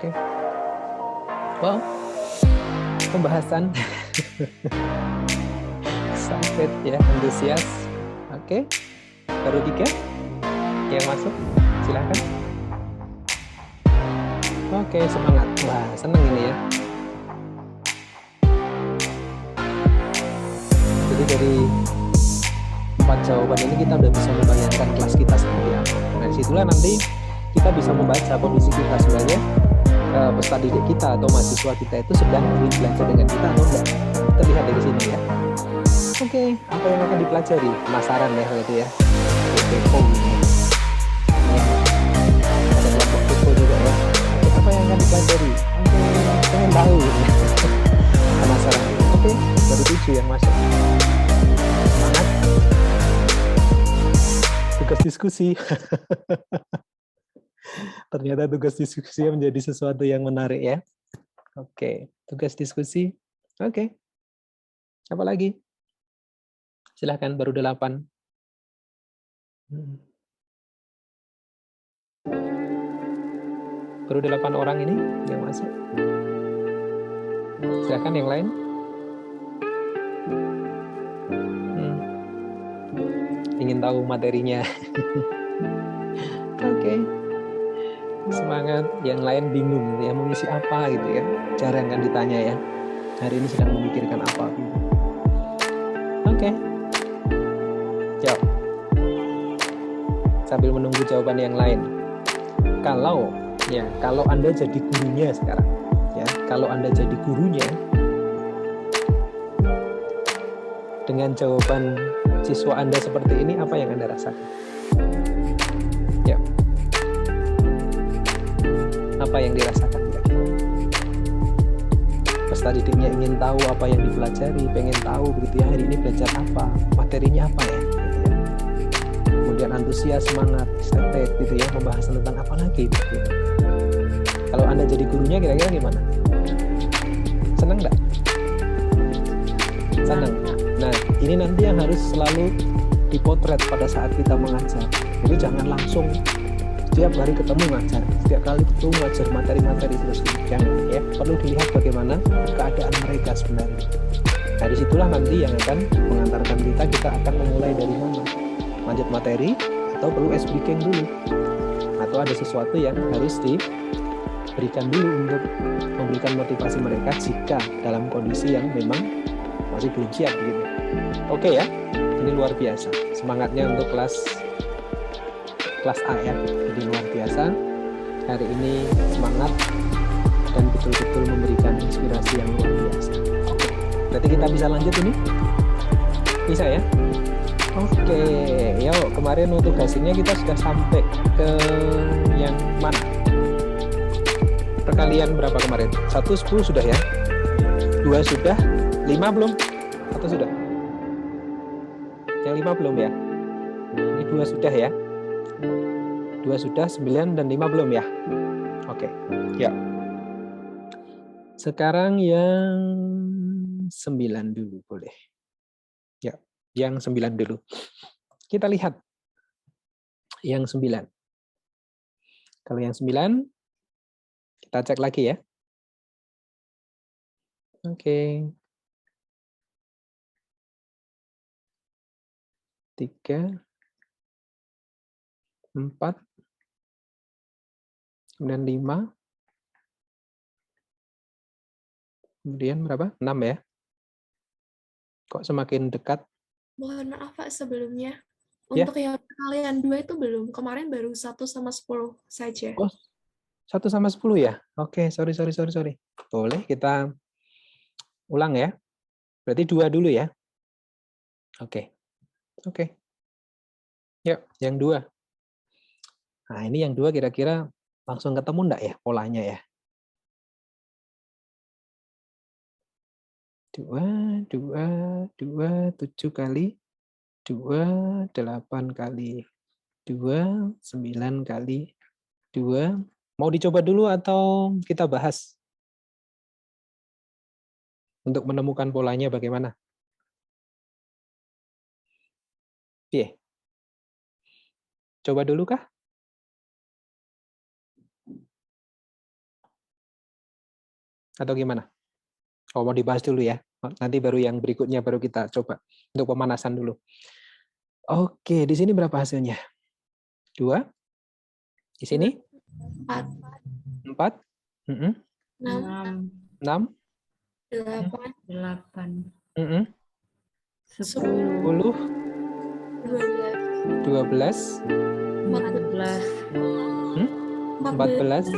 Oke. Wow, pembahasan sampai ya, antusias. Oke, baru 3 yang masuk, silahkan. Oke, semangat. Wah, seneng ini ya. Jadi dari 4 jawaban ini kita udah bisa membayangkan kelas kita seperti apa. Nah, disitulah nanti kita bisa membaca kondisi kita sebenarnya peserta didik kita atau mahasiswa kita itu sedang belajar dengan kita atau enggak. Kita lihat dari sini ya. Oke, apa yang akan dipelajari? Penasaran ya berarti ya. Kepo ini. Ya. Ada kelompok kepo juga ya. Oke, apa yang akan dipelajari? Oke, pengen tahu. Penasaran. Oke, baru 7 yang masuk. Semangat. Tugas diskusi. Ternyata tugas diskusi menjadi sesuatu yang menarik ya. Oke, tugas diskusi. Oke. Apa lagi? Silahkan, baru 8. Baru 8 orang ini yang masuk. Silahkan yang lain. Ingin tahu materinya. Oke. Semangat. Yang lain bingung ya, mau ngisi apa gitu ya. Jarang kan ditanya ya. Hari ini sedang memikirkan apa gitu. Oke. Jawab. Sambil menunggu jawaban yang lain. Kalau Anda jadi gurunya sekarang, ya, kalau Anda jadi gurunya, dengan jawaban siswa Anda seperti ini, apa yang Anda rasakan? Ya. Apa yang dirasakan? Peserta didiknya ingin tahu apa yang dipelajari, pengen tahu begitu ya, hari ini belajar apa, materinya apa ya, gitu ya. Kemudian antusias, semangat, excited gitu ya, membahas tentang apa lagi gitu. Kalau Anda jadi gurunya kira-kira gimana? Senang nggak? Senang. Nah, ini nanti yang harus selalu dipotret pada saat kita mengajar. Jadi jangan langsung setiap hari ketemu ngajar, setiap kali ketemu ngajar materi-materi terus. Jangan ya, perlu dilihat bagaimana keadaan mereka sebenarnya. Nah, disitulah nanti yang akan mengantarkan kita akan memulai dari mana? Lanjut materi atau perlu ice breaking dulu? Atau ada sesuatu yang harus diberikan dulu untuk memberikan motivasi mereka jika dalam kondisi yang memang masih belum siap gitu. Oke ya, ini luar biasa. Semangatnya untuk kelas A ya, jadi luar biasa. Hari ini semangat dan betul-betul memberikan inspirasi yang luar biasa. Oke, berarti kita bisa lanjut ini? Bisa ya? Oke, yuk kemarin untuk hasilnya kita sudah sampai ke yang mana? Perkalian berapa kemarin? 1, 10 sudah ya? 2 sudah? 5 belum? Atau sudah? Yang 5 belum ya? Ini 2 sudah ya? 2 sudah, 9 dan 5 belum ya? Oke, ya. Sekarang yang 9 dulu boleh. Ya, yang 9 dulu. Kita lihat yang 9. Kalau yang 9, kita cek lagi ya. Oke. 3, 4, kemudian 5, kemudian berapa? 6 ya? Kok semakin dekat? Mohon maaf Pak sebelumnya. Ya. Untuk yang perkalian 2 itu belum. Kemarin baru 1/10 saja. Oh, 1/10 ya? Oke, sorry. Boleh kita ulang ya? Berarti 2 dulu ya? Oke. Yuk, yang 2. Nah, ini yang 2 kira-kira langsung ketemu enggak ya polanya ya? 2, 7 kali, 2, 8 kali, 2, 9 kali, 2. Mau dicoba dulu atau kita bahas? Untuk menemukan polanya bagaimana? Iya. Coba dulu kah? Atau gimana? Oh, mau dibahas dulu ya. Nanti baru yang berikutnya baru kita coba untuk pemanasan dulu. Oke, di sini berapa hasilnya? 2. Di sini 4, 4. 6, 6, 6. 8, 8, 10. 10, 12. 14, 14.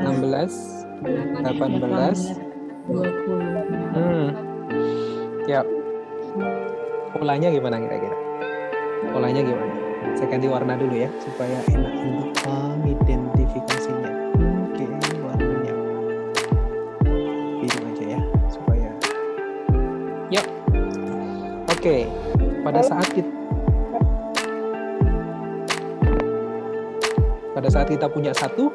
16. 18. 20. Ya. Polanya gimana kira-kira? Polanya gimana? Saya ganti warna dulu ya, supaya enak untuk mengidentifikasinya. Oke, warnanya biru aja ya, supaya. Yuk. Oke, pada saat kita punya 1,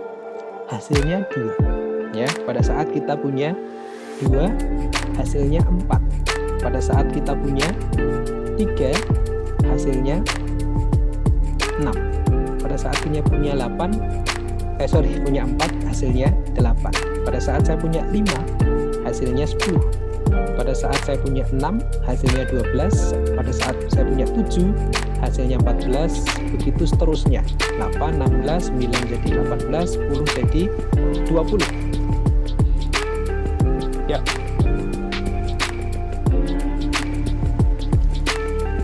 hasilnya 2. Ya, pada saat kita punya 2, hasilnya 4. Pada saat kita punya 3, hasilnya 6. Pada saat punya 8, punya 4, hasilnya 8. Pada saat saya punya 5, hasilnya 10. Pada saat saya punya 6, hasilnya 12. Pada saat saya punya 7, hasilnya 14. Begitu seterusnya. 8, 16, 9 jadi 18, 10 jadi 20. Ya.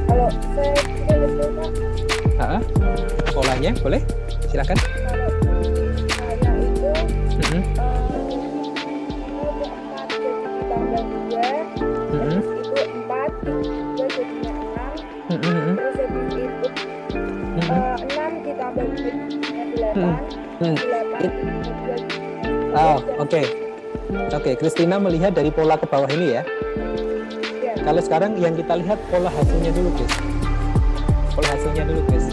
Kalau saya tidak betul Pak, Polanya boleh? Silakan. kalau saya itu Mm-mm. kalau 4 jadi ditambah 2, Mm-mm. itu 4, 2 jadinya 6, Mm-mm. terus habis itu Mm-mm. 6 ditambah 2 jadinya 8, Hmm. 8 ditambah 2 Oh, oke. Oke, Christina melihat dari pola ke bawah ini ya. ya. Kalau sekarang yang kita lihat pola hasilnya dulu, Chris. Pola hasilnya dulu, Chris.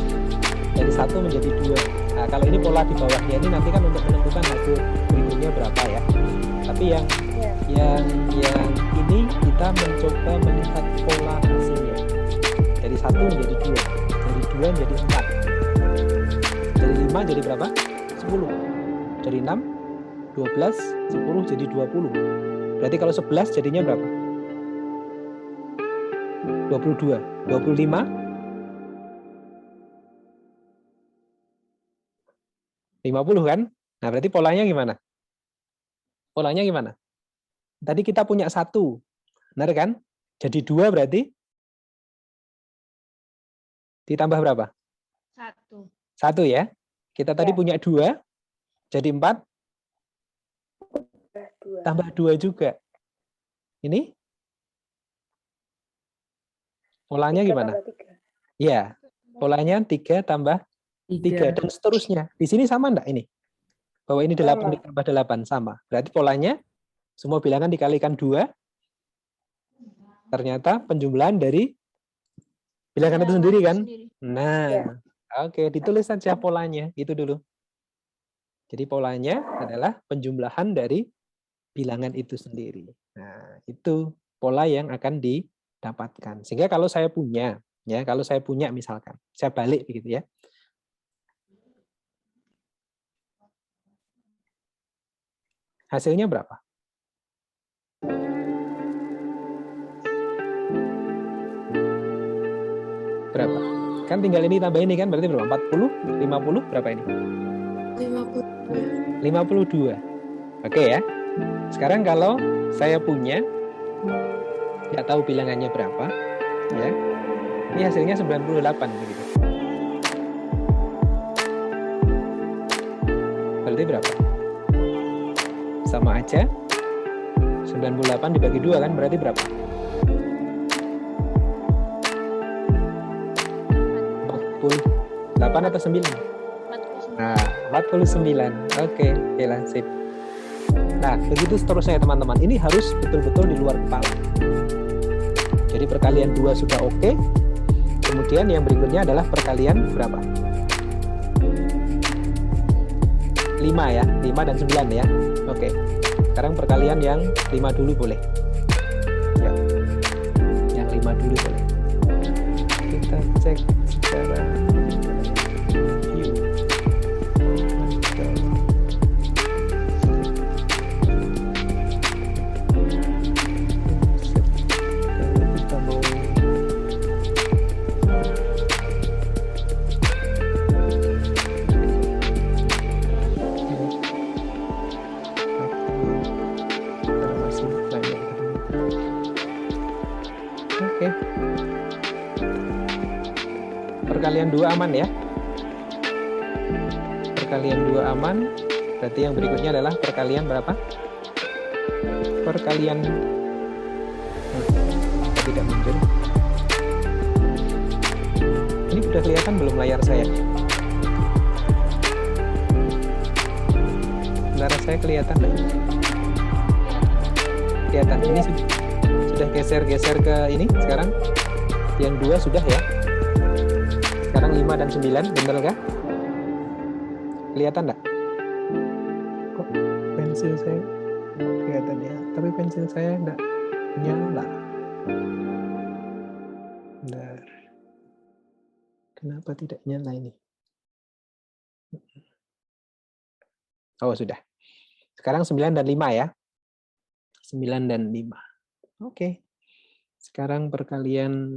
Dari 1 menjadi 2. Nah, kalau ini pola di bawahnya ini nanti kan untuk menentukan hasil berikutnya berapa ya. Tapi yang ini kita mencoba melihat pola hasilnya. Dari 1 menjadi 2. Dari 2 menjadi 4. Dari 5 jadi berapa? 10. Dari 6, 12, 10 jadi 20. Berarti kalau 11 jadinya berapa? 22. 25. 50 kan? Nah, berarti polanya gimana? Polanya gimana? Tadi kita punya 1. Benar kan? Jadi 2 berarti ditambah berapa? 1. 1 ya. Kita tadi Ya. punya 2. Jadi 4. 2. Tambah 2 juga. Ini? Polanya gimana? Iya. Polanya 3 tambah 3 dan seterusnya. Di sini sama enggak ini? Bahwa ini 8 Sama. ditambah 8 sama. Berarti polanya semua bilangan dikalikan 2. Ternyata penjumlahan dari bilangan itu sendiri kan? Nah, Ya. oke, ditulis saja polanya. Itu dulu. Jadi polanya adalah penjumlahan dari bilangan itu sendiri. Nah, itu pola yang akan didapatkan. Sehingga kalau saya punya, ya, kalau saya punya misalkan, saya balik begitu ya. Hasilnya berapa? Berapa? Kan tinggal ini tambah ini kan, berarti berapa? 40, 50, berapa ini? 52. 52. Oke ya. Sekarang kalau saya punya, nggak tahu bilangannya berapa, ya. Ini hasilnya 98 begitu. Berarti berapa? Sama aja. 98 dibagi 2 kan berarti berapa? 48 atau 9? Nah, 49. Oke, sip. Nah, begitu seterusnya teman-teman. Ini harus betul-betul di luar kepala. Jadi perkalian 2 sudah oke. Kemudian yang berikutnya adalah perkalian berapa? 5 ya, 5 dan 9 ya. Oke. Sekarang perkalian yang 5 dulu boleh. Ya. Yang 5 dulu boleh. Kita cek secara view. Perkalian 2 aman ya. Perkalian 2 aman. Berarti yang berikutnya adalah perkalian berapa? Perkalian tidak muncul. Ini sudah kelihatan belum layar saya? Layar saya kelihatan enggak? Kelihatan. Ini sudah geser-geser ke ini sekarang. Yang 2 sudah ya. Sekarang 5 dan 9, bener kah? Kelihatan enggak? Kok pensil saya kelihatan ya, tapi pensil saya enggak nyala. Bentar. Kenapa tidak nyala ini? Oh, sudah. Sekarang 9 dan 5 ya. 9 dan 5. Oke. Sekarang perkalian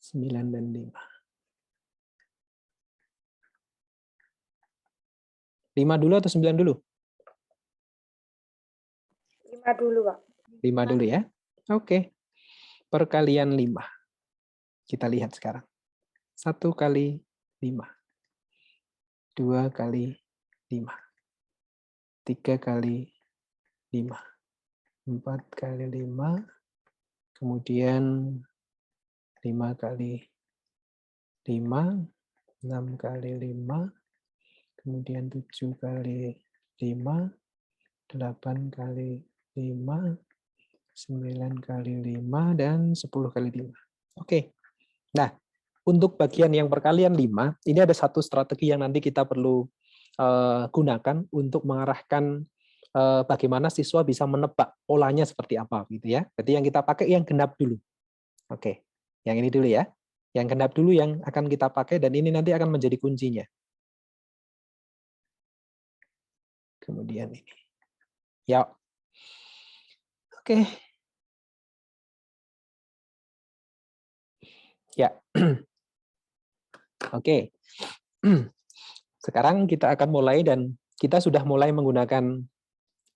9 dan 5. 5 dulu atau 9 dulu? 5 dulu, Pak. 5 dulu ya. Oke. Perkalian 5. Kita lihat sekarang. 1 kali 5. 2 kali 5. 3 kali 5. 4 kali 5. Kemudian 5 kali 5. 6 kali 5. Kemudian 7 kali 5. 8 kali 5. 9 kali 5. Dan 10 kali 5. Oke. Nah, untuk bagian yang perkalian 5, ini ada satu strategi yang nanti kita perlu gunakan untuk mengarahkan bagaimana siswa bisa menebak polanya seperti apa gitu ya. Jadi yang kita pakai yang genap dulu. Oke. Yang ini dulu ya. Yang genap dulu yang akan kita pakai dan ini nanti akan menjadi kuncinya. Kemudian ini. Ya. Oke. Ya. Oke. Sekarang kita akan mulai dan kita sudah mulai menggunakan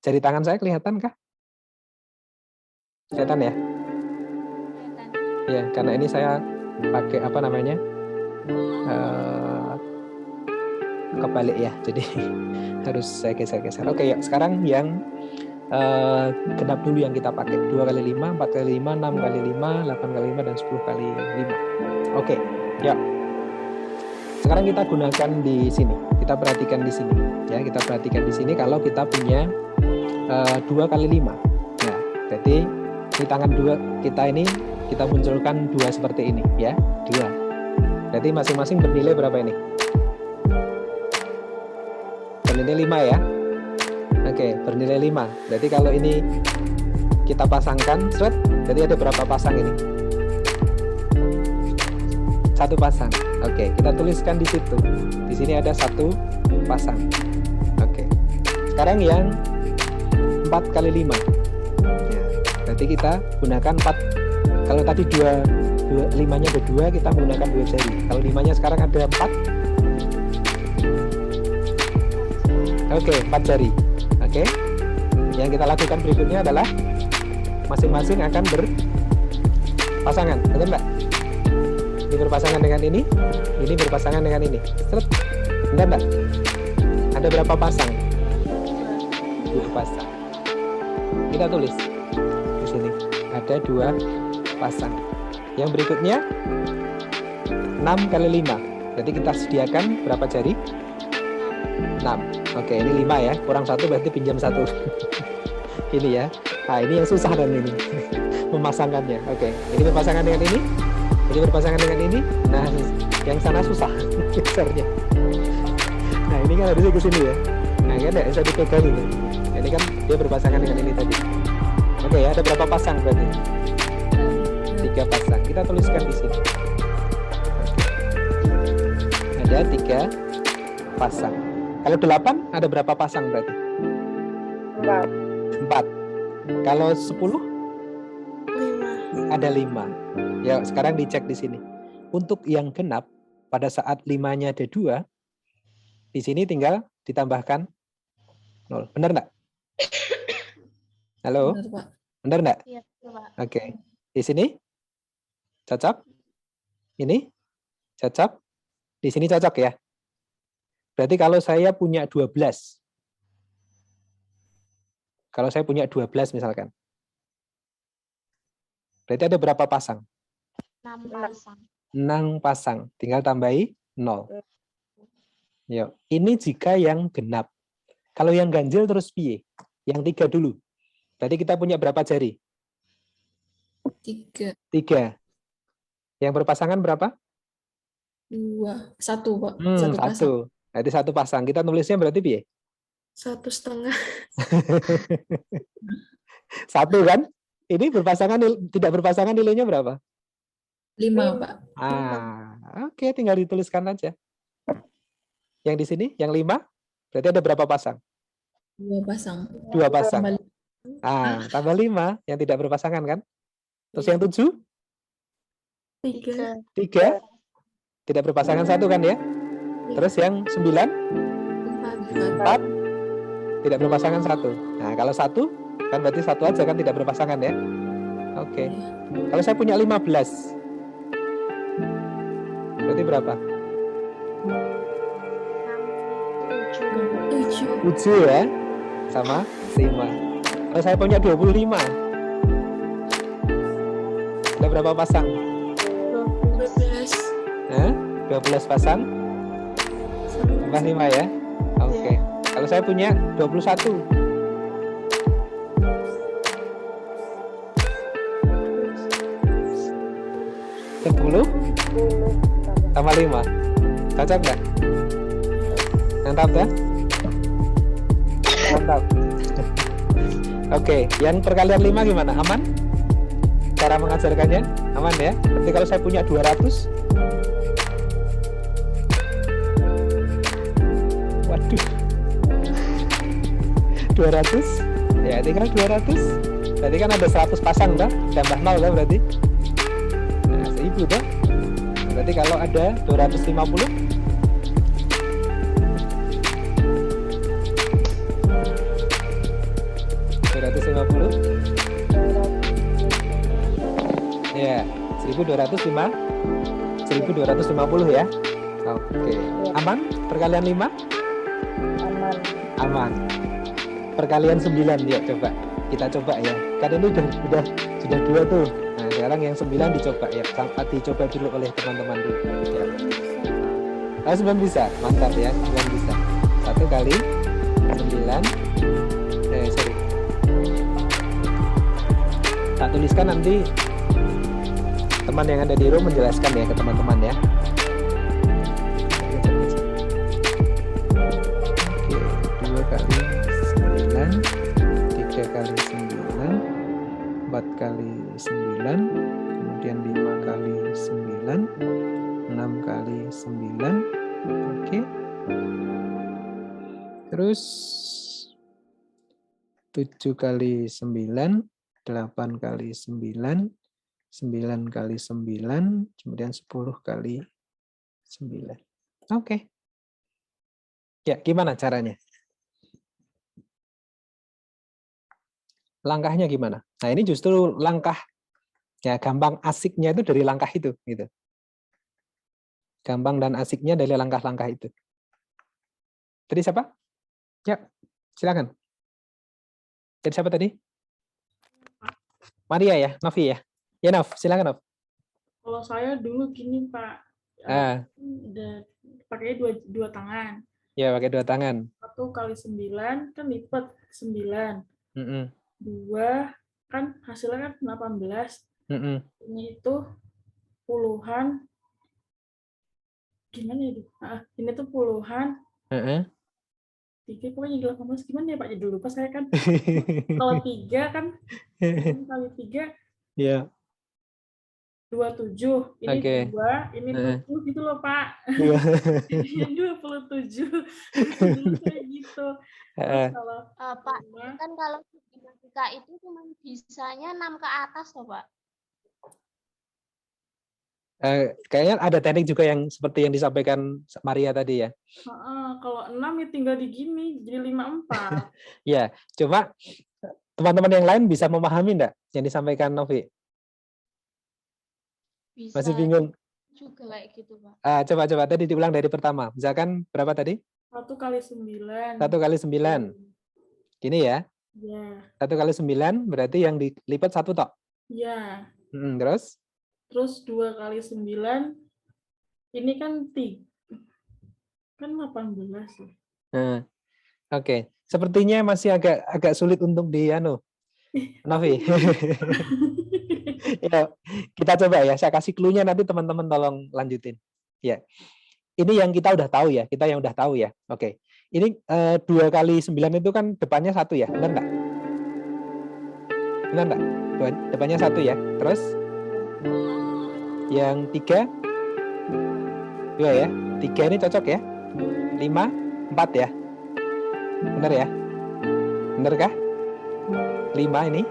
jari tangan saya, kelihatan kah? Kelihatan ya? Ya, karena ini saya pakai apa namanya? Kebalik ya. Jadi harus saya geser-geser. Oke, ya. Sekarang yang genap dulu yang kita pakai. 2 kali 5, 4 kali 5, 6 kali 5, 8 kali 5, dan 10 kali 5. Oke, ya. Sekarang kita gunakan di sini. Kita perhatikan di sini. Ya, kita perhatikan di sini kalau kita punya 2 kali 5. Nah, berarti di tangan 2 kita ini kita munculkan 2 seperti ini, ya. 2. Berarti masing-masing bernilai berapa ini? Bernilai 5 ya. Oke, bernilai 5. Berarti kalau ini kita pasangkan, seret, jadi ada berapa pasang ini? 1 pasang. Oke, kita tuliskan di situ. Di sini ada 1 pasang. Oke. Sekarang yang 4 kali 5. Ya, berarti kita gunakan 4. Kalau tadi 5-nya ada 2, kita menggunakan 2 jari. Kalau 5-nya sekarang ada 4. Oke, 4 jari. Oke. Yang kita lakukan berikutnya adalah masing-masing akan berpasangan. Betul nggak? Ini berpasangan dengan ini berpasangan dengan ini. Seret. Enggak? Ada berapa pasang? 2 pasang. Kita tulis di sini. Ada 2 pasang. Yang berikutnya 6 kali 5. Jadi kita sediakan berapa jari? 6. Oke, ini 5 ya. Kurang 1 berarti pinjam 1. Ini ya. Nah, ini yang susah dan ini. Memasangkannya. Oke, ini berpasangan dengan ini. Ini berpasangan dengan ini. Nah, yang sana susah gesernya. Nah, ini kan harusnya ke sini ya. Nah, kan ya bisa dipegang ini. Ini kan dia berpasangan dengan ini tadi. Oke, ya, ada berapa pasang berarti? 3 pasang. Kita tuliskan di sini. Oke. Ada 3 pasang. Kalau 8 ada berapa pasang berarti? 4. Kalau 10 5. ada 5. Ya, sekarang dicek di sini. Untuk yang genap, pada saat 5-nya ada 2, di sini tinggal ditambahkan 0. Benar enggak? Halo? Benar, Pak. Benar enggak? Iya, Pak. Oke. Di sini? Cocok? Ini cocok? Di sini cocok ya? Berarti kalau saya punya 12. Kalau saya punya 12 misalkan. Berarti ada berapa pasang? 6 pasang. 6 pasang. Tinggal tambahi 0. Yuk. Ini jika yang genap. Kalau yang ganjil terus piye? Yang 3 dulu. Berarti kita punya berapa jari? 3, 3. Yang berpasangan berapa? 2, 1 Pak. 1. Berarti 1 pasang. Kita nulisnya berarti piye? 1,5. 1 kan? Ini berpasangan, tidak berpasangan nilainya berapa? 5 Pak. Oke, tinggal dituliskan aja. Yang di sini, yang 5, berarti ada berapa pasang? 2 pasang. 2 pasang. Tambah Tambah 5, yang tidak berpasangan kan? Terus yang 7? 3. 3, tidak berpasangan 1 kan ya? Terus yang 9? 4, tidak berpasangan 1. Nah, kalau 1, kan berarti 1 aja kan tidak berpasangan ya? Oke. Kalau saya punya 15, berarti berapa? 7 ya? Sama 5. Kalau saya punya 25, ada berapa pasang? 12. 12 pasang? Tambah 5 ya? Oke. Kalau saya punya 21, 10 tambah 5. Cocok nggak? Mantap ya? Mantap. Oke, yang perkalian 5 gimana? Aman? Cara mengajarkannya? Aman ya? Berarti kalau saya punya 200, waduh, 200, ya tinggal 200. Berarti kan ada 100 pasang dah, tambah 0 kan berarti? Nah, 1000 dah. Berarti kalau ada 250, ya, 1250 ya. Oke. Aman? Perkalian 5? Aman. Perkalian 9 yuk coba. Kita coba ya. Kan ini sudah 2 tuh. Nah, sekarang yang 9 dicoba ya. Sampai dicoba dulu oleh teman-teman dulu. Ya. Kalau 9 bisa, mantap ya. 9 bisa. 1 kali 9. Sorry. Tak tuliskan nanti teman yang ada di room menjelaskan ya ke teman-teman ya. Oke, 2 kali 9, 3 kali 9, 4 kali 9, kemudian 5 kali 9, 6 kali 9. Oke. Terus 7 kali 9, 8 kali 9, 9 kali 9, kemudian 10 kali 9. Oke. Ya, gimana caranya? Langkahnya gimana? Nah, ini justru langkah ya gampang asiknya itu dari langkah itu gitu. Gampang dan asiknya dari langkah-langkah itu. Tadi siapa? Ya, silakan. Tadi siapa tadi? Maria ya, Novi ya. Ya Nov, silakan Nov. Kalau saya dulu gini Pak, pakai dua tangan. Ya, pakai 2 tangan. 1 kali 9 kan lipat 9. 2 kan hasilnya kan 18. Ini itu puluhan. Gimana ya? Ini tuh puluhan. 3 pokoknya 18 gimana ya Pak? Jadi lupa saya kan. Kalau 3 kan kali 3 ya. 27. Ini 2, ini 20 gitu loh Pak. Ini 27. Dulu kayak gitu. Terus kalau Pak, kan kalau matematika itu cuma bisanya 6 ke atas loh Pak. Kayaknya ada teknik juga yang seperti yang disampaikan Maria tadi ya. Kalau 6 ya tinggal di gini, jadi 54. Ya, coba teman-teman yang lain bisa memahami enggak yang disampaikan Novi? Bisa. Masih bingung? juga kayak gitu, Pak. Coba tadi diulang dari pertama. Misalkan berapa tadi? 1 kali 9. 1 kali 9. Gini ya. Ya. 1 kali 9 berarti yang dilipat 1 tok. Ya. Terus? Terus 2 kali 9. Ini kan 18 ya. Nah, oke. Sepertinya masih agak sulit untuk Novi. Ya, kita coba ya. Saya kasih clue-nya, nanti teman-teman tolong lanjutin. Ya. Ini yang kita udah tahu ya. Kita yang udah tahu ya. Oke. Ini 2 kali 9 itu kan depannya 1 ya. Benar nggak? Benar nggak? Depannya 1 ya. Terus yang 3 2 ya. 3 ini cocok ya. 5 4 ya. Benar ya? Benar kah? 5 ini.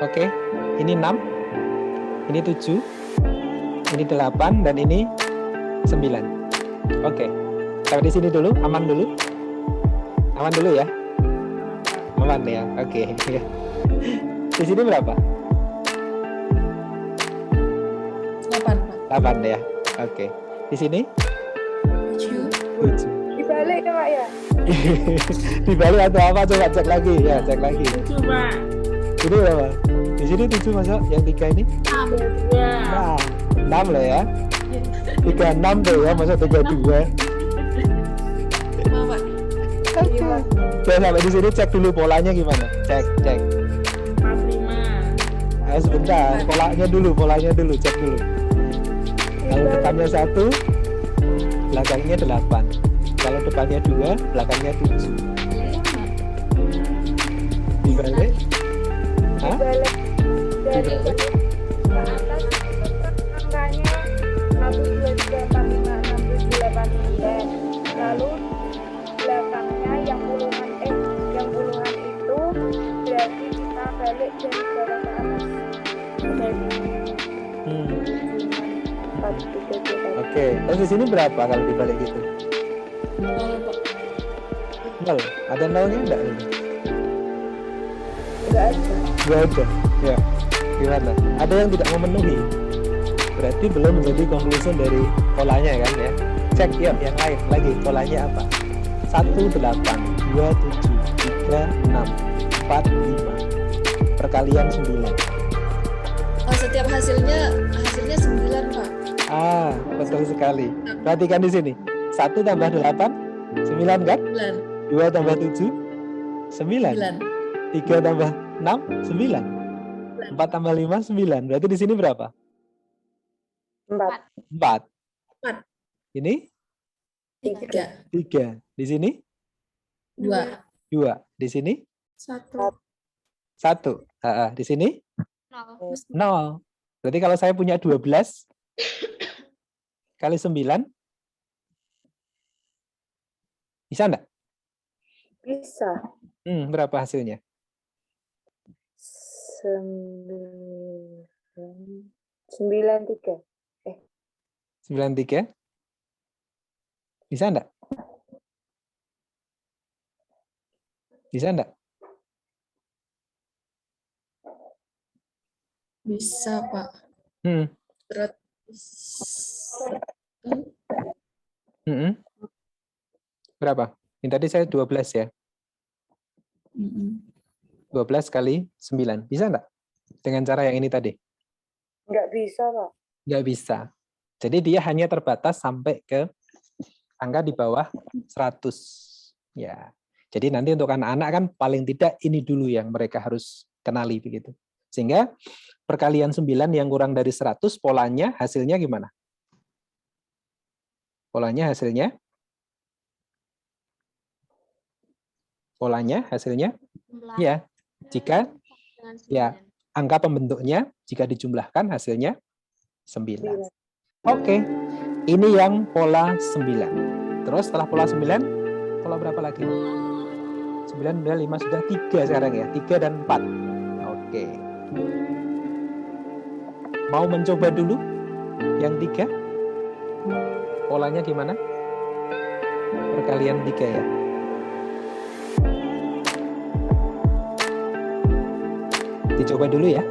Oke. Ini 6. Ini 7. Ini 8 dan ini 9. Oke. Sampai di sini dulu, aman dulu. Aman dulu ya. Aman ya. Oke. Di sini berapa? 8, Pak. 8 ya. Oke. Di sini 7. 7. Dibalik ya Pak ya? Dibalik atau apa? Coba cek lagi ya, cek lagi. 7, Pak. Ini berapa? Di sini 7 masuk, yang 3 ini? 2. Nah, 6 loh ya. 36 tuh ya, masuk 32. Pak. Oke. Oke, sampai di sini cek dulu polanya gimana? Cek. 45. Sebentar, polanya dulu, cek dulu. Kalau depannya 1, belakangnya 8. Kalau depannya 2, belakangnya 7. Dibalik? Hah? Balik dari Dibalik? ke atas angkanya 1, 2, 3, 4, 5, 6, 7, 8, 9. Lalu belakangnya yang puluhan itu berarti kita balik dari bawah ke atas. Hmm. 1, 2, 3, 4. Oke, terus di sini berapa kalau dibalik gitu? 0, Pak. 0. Ada 0-nya enggak? Enggak ada. Enggak ada. Ya. Gimana? Ada yang tidak memenuhi. Berarti belum menjadi conclusion dari polanya kan ya. Cek ya yang lain lagi polanya apa? 1 8 2 7 3 6 4 5 perkalian 9. Setiap hasilnya 9, Pak. Betul sekali. Perhatikan di sini. 1 tambah 8 9 kan? 9. 2 tambah 7 9. 3 tambah 6 9. 4 tambah 5 9. Berarti di sini berapa? 4. Ini 3. 3. Di sini 2. 2. Di sini 1. 1. Di sini 0. 0. Berarti kalau saya punya 12 kali 9 bisa enggak? Bisa. Berapa hasilnya? 93. 93. Bisa enggak? Bisa enggak? Bisa, Pak. Berat. Berapa? Ini tadi saya 12 ya. 12 kali 9. Bisa enggak? Dengan cara yang ini tadi? Enggak bisa, Pak. Enggak bisa. Jadi dia hanya terbatas sampai ke angka di bawah 100. Ya. Jadi nanti untuk anak-anak kan paling tidak ini dulu yang mereka harus kenali begitu. Sehingga perkalian 9 yang kurang dari 100 polanya hasilnya gimana? Polanya hasilnya? Ya, jika ya angka pembentuknya jika dijumlahkan hasilnya 9. Oke. Ini yang pola 9. Terus setelah pola 9, pola berapa lagi? 9 udah 5 sudah 3 sekarang ya. 3 dan 4. Oke. Mau mencoba dulu yang 3? Polanya gimana? Perkalian 3 ya. Dicoba dulu ya.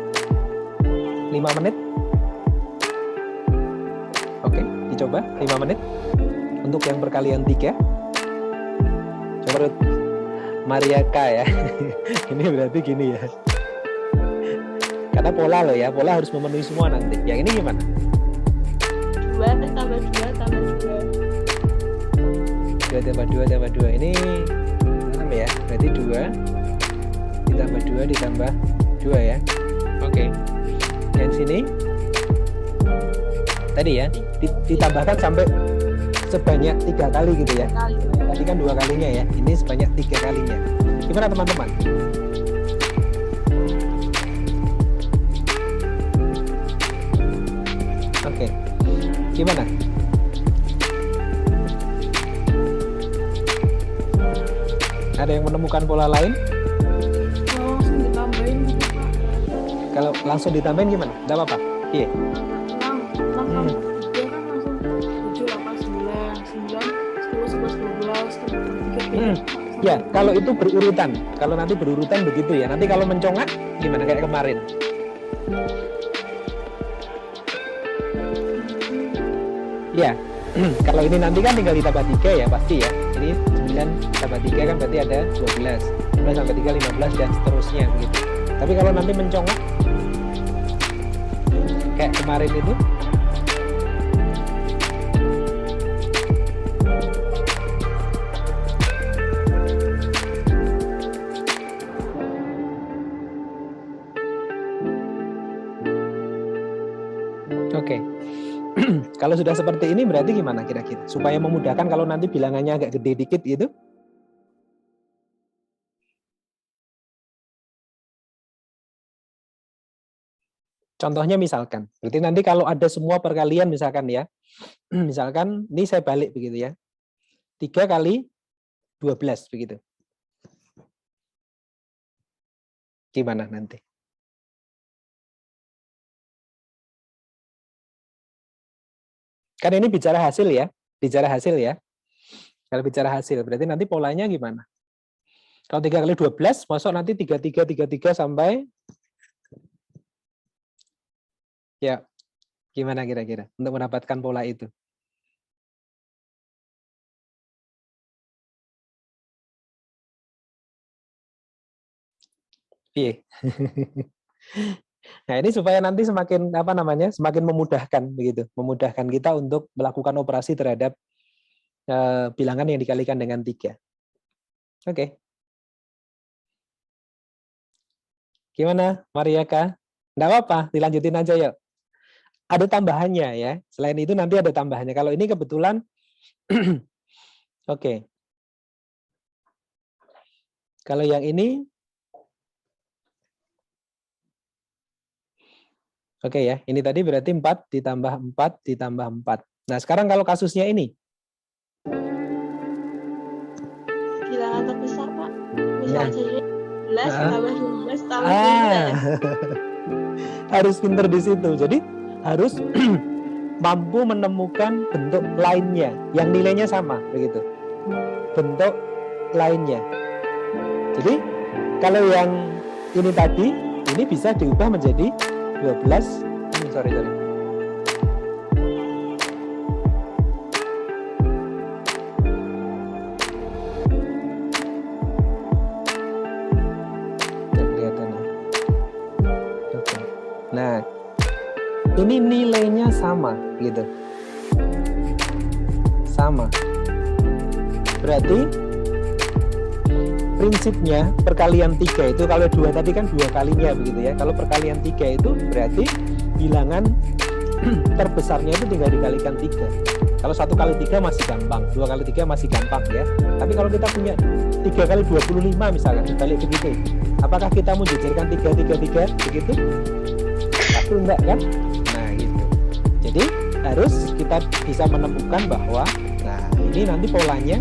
5 menit. Oke, dicoba 5 menit untuk yang perkalian 3. Coba Ruth. Maria K ya. Ini berarti gini ya. Karena pola loh ya, pola harus memenuhi semua nanti. Yang ini gimana? 2 tambah 2 tambah 2. 2 tambah 2 tambah 2. Ini 6 ya. Berarti 2 ditambah 2 ditambah 2 ya. Oke. Yang sini tadi ya, ditambahkan sampai sebanyak 3 kali gitu ya. Tadi kan 2 kalinya ya. Ini sebanyak 3 kalinya. Gimana teman-teman? Oke. Gimana? Ada yang menemukan pola lain? Kalau langsung ditambahin gitu Pak. Kalau langsung ditambahin gimana? Enggak apa-apa. Iya. 6 tambah 3 kan langsung 7, 8, 9, 10, 11, 12, 13. Ya, kalau itu berurutan. Kalau nanti berurutan begitu ya. Nanti kalau mencongak gimana kayak kemarin? Ya, kalau ini nanti kan tinggal ditambah 3 ya pasti ya. Ini 9 tambah 3 kan berarti ada 12. 12 sampai 3, 15 dan seterusnya begitu. Tapi kalau nanti mencongak kayak kemarin itu, oke. Kalau sudah seperti ini berarti gimana kira-kira? Supaya memudahkan kalau nanti bilangannya agak gede dikit gitu. Contohnya misalkan, berarti nanti kalau ada semua perkalian misalkan ya, misalkan ini saya balik begitu ya, 3 kali 12 begitu. Gimana nanti? Kan ini bicara hasil ya, bicara hasil ya. Kalau bicara hasil, berarti nanti polanya gimana? Kalau 3 kali 12, masuk nanti 33 sampai ya, gimana kira-kira untuk mendapatkan pola itu? Iya. Nah, ini supaya nanti semakin apa namanya? Semakin memudahkan begitu, memudahkan kita untuk melakukan operasi terhadap bilangan yang dikalikan dengan 3. Oke. Gimana, Mariaka? Enggak apa-apa, dilanjutin aja yuk. Ada tambahannya ya. Selain itu nanti ada tambahannya. Kalau ini kebetulan oke. Kalau yang ini oke ya, ini tadi berarti 4 ditambah 4 ditambah 4. Nah, sekarang kalau kasusnya ini. Bilangan terbesar, Pak. Misalnya jadi 12 tambah 12 tambah 12. Harus pinter di situ. Jadi harus mampu menemukan bentuk lainnya yang nilainya sama begitu. Bentuk lainnya. Jadi kalau yang ini tadi, ini bisa diubah menjadi 12. Sorry. Nah, ini nilainya sama gitu. Sama. Berarti prinsipnya perkalian 3 itu kalau 2 tadi kan 2 kalinya begitu ya. Kalau perkalian 3 itu berarti bilangan terbesarnya itu tinggal dikalikan 3. Kalau 1 kali 3 masih gampang, 2 kali 3 masih gampang ya. Tapi kalau kita punya 3 kali 25 misalkan, dibalik begitu. Apakah kita menjejirkan 3 begitu? Pasti enggak kan? Nah gitu. Jadi harus kita bisa menemukan bahwa nah ini nanti polanya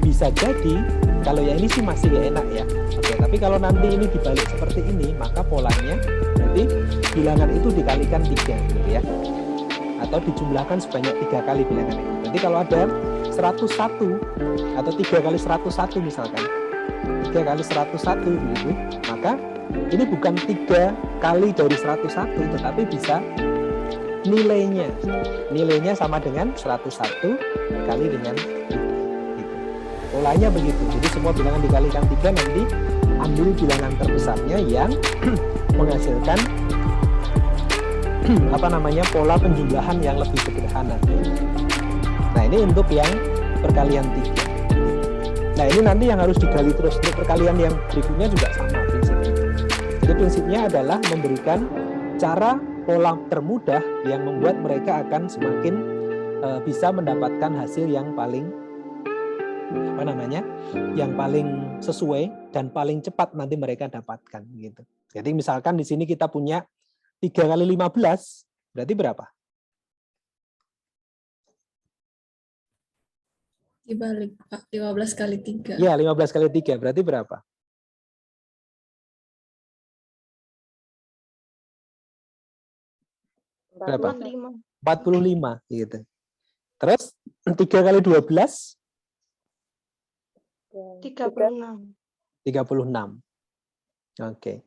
bisa jadi kalau ya ini sih masih enak ya. Oke, tapi kalau nanti ini dibalik seperti ini maka polanya berarti bilangan itu dikalikan 3 gitu ya. Atau dijumlahkan sebanyak 3 kali bilangan itu. Jadi kalau ada 101 atau 3 kali 101 misalkan 3 kali 101 begitu, maka ini bukan 3 kali dari 101 tetapi bisa nilainya sama dengan 101 dikali dengan 3 gitu. Polanya begitu. Jadi semua bilangan dikalikan 3 nanti ambil bilangan terbesarnya yang menghasilkan pola penjumlahan yang lebih sederhana. Nah, ini untuk yang perkalian 3. Nah, ini nanti yang harus digali terus. Untuk perkalian yang berikutnya juga sama prinsipnya. Jadi prinsipnya adalah memberikan cara pola termudah yang membuat mereka akan semakin bisa mendapatkan hasil yang paling yang paling sesuai dan paling cepat nanti mereka dapatkan gitu. Jadi misalkan di sini kita punya 3 kali 15 berarti berapa? Dibalik, Pak. 15 kali 3. Ya, 15 kali 3 berarti berapa? Berapa? 45 gitu. Terus 3 kali 12 36. 36. Oke.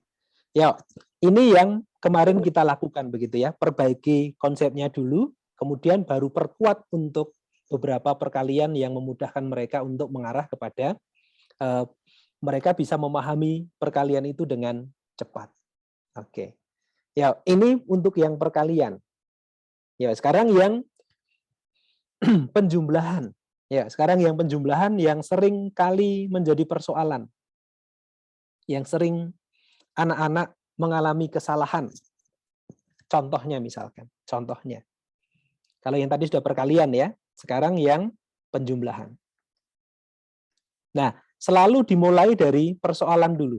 Ya, ini yang kemarin kita lakukan begitu ya. Perbaiki konsepnya dulu, kemudian baru perkuat untuk beberapa perkalian yang memudahkan mereka untuk mengarah kepada mereka bisa memahami perkalian itu dengan cepat. Oke. Ya, ini untuk yang perkalian. Ya, sekarang yang penjumlahan. Ya, sekarang yang penjumlahan yang sering kali menjadi persoalan. Yang sering anak-anak mengalami kesalahan. Contohnya misalkan, contohnya. Kalau yang tadi sudah perkalian ya, sekarang yang penjumlahan. Nah, selalu dimulai dari persoalan dulu.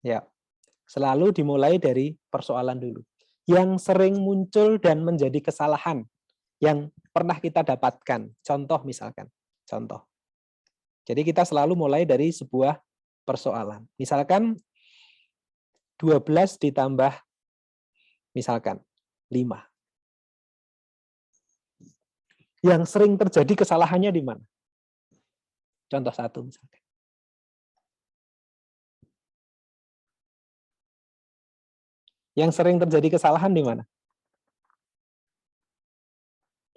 Ya, selalu dimulai dari persoalan dulu. Yang sering muncul dan menjadi kesalahan yang pernah kita dapatkan. Contoh misalkan, contoh. Jadi kita selalu mulai dari sebuah persoalan. Misalkan 12 ditambah misalkan 5. Yang sering terjadi kesalahannya di mana? Contoh 1 misalkan. Yang sering terjadi kesalahan di mana?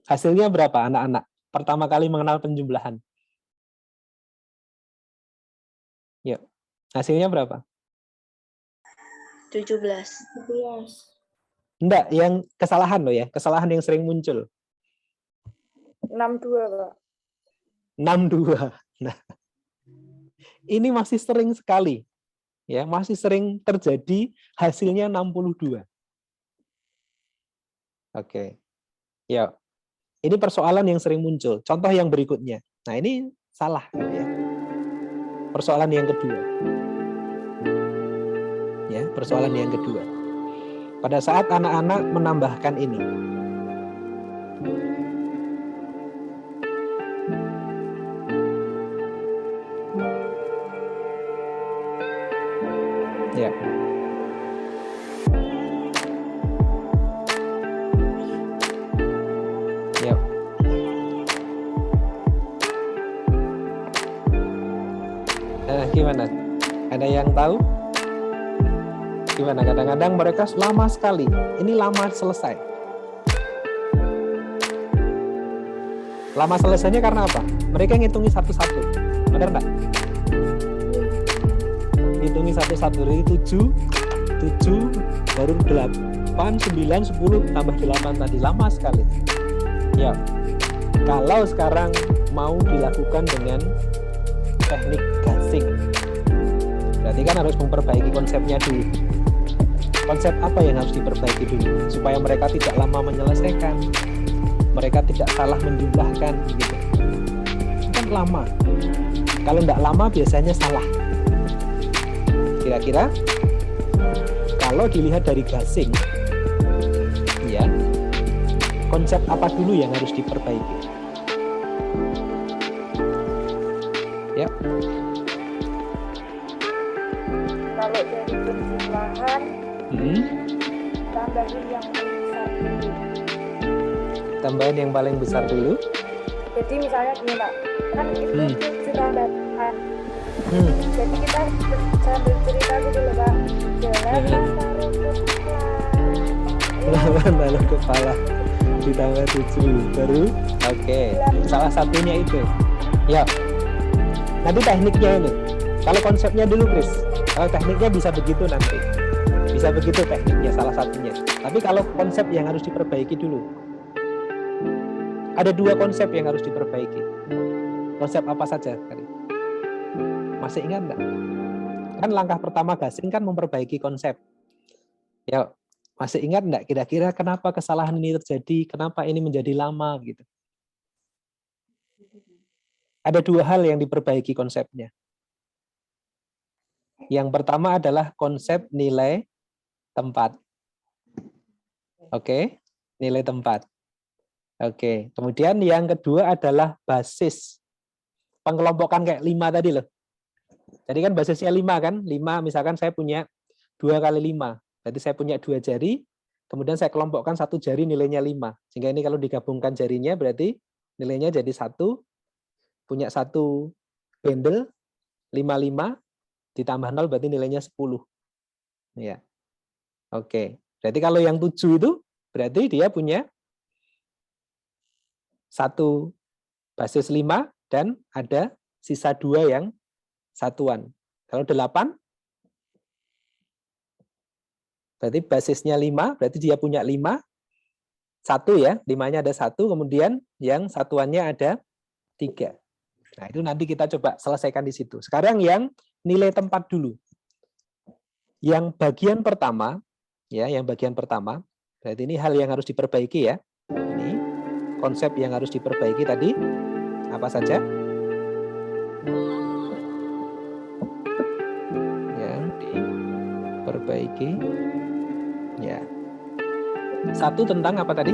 Hasilnya berapa anak-anak? Pertama kali mengenal penjumlahan. Yuk, hasilnya berapa? 17. Enggak, yang kesalahan loh ya. Kesalahan yang sering muncul. 62, Pak. 62. Nah, ini masih sering sekali. Ya, masih sering terjadi hasilnya 62. Oke. Ya. Ini persoalan yang sering muncul. Contoh yang berikutnya. Nah, ini salah ya. Persoalan yang kedua. Ya, persoalan yang kedua. Pada saat anak-anak menambahkan ini. Ya. Ya. Gimana? Ada yang tahu? Gimana? Kadang-kadang mereka lama sekali. Ini lama selesai. Lama selesainya karena apa? Mereka ngitungi satu-satu. Benar nggak? Hitungi satu-satu dari 7 baru 8, 9, 10 tambah 8 tadi, lama sekali. Ya, kalau sekarang mau dilakukan dengan teknik gasing, berarti kan harus memperbaiki konsepnya dulu. Konsep apa yang harus diperbaiki dulu supaya mereka tidak lama menyelesaikan, mereka tidak salah menjumlahkan gitu. Kan lama. Kalau tidak lama biasanya salah. Kira-kira kalau dilihat dari gasing, ya, konsep apa dulu yang harus diperbaiki? Ya. Kalau dari penjumlahan, tambahin yang paling besar dulu. Tambahin yang paling besar dulu. Jadi misalnya gini Pak, kan itu sudah datang. Jadi kita sambil cerita gitu loh Pak. taruh kepala ditambah 7 baru oke. Salah satunya itu ya. Nanti tekniknya ini kalau konsepnya dulu Chris, kalau tekniknya bisa begitu nanti bisa begitu tekniknya salah satunya. Tapi kalau konsep yang harus diperbaiki dulu, ada 2 konsep yang harus diperbaiki. Konsep apa saja tadi? Masih ingat enggak? Kan langkah pertama Gasing kan memperbaiki konsep. Ya, masih ingat enggak kira-kira kenapa kesalahan ini terjadi? Kenapa ini menjadi lama gitu? Ada 2 hal yang diperbaiki konsepnya. Yang pertama adalah konsep nilai tempat. Oke, nilai tempat. Oke, kemudian yang kedua adalah basis. Pengelompokan kayak 5 tadi loh. Jadi kan basisnya 5 kan? 5 misalkan saya punya 2 kali 5. Berarti saya punya 2 jari, kemudian saya kelompokkan 1 jari nilainya 5. Sehingga ini kalau digabungkan jarinya berarti nilainya jadi 1, punya 1 bendel, 55, ditambah 0 berarti nilainya 10. Ya. Oke, berarti kalau yang 7 itu berarti dia punya 1 basis 5 dan ada sisa 2 yang satuan. Kalau 8 berarti basisnya 5, berarti dia punya 5, 1 ya, 5-nya ada 1, kemudian yang satuannya ada 3. Nah, itu nanti kita coba selesaikan di situ. Sekarang yang nilai tempat dulu. Yang bagian pertama, ya, yang bagian pertama, berarti ini hal yang harus diperbaiki ya. Ini konsep yang harus diperbaiki tadi, apa saja? Yang diperbaiki. Ya. 1 tentang apa tadi?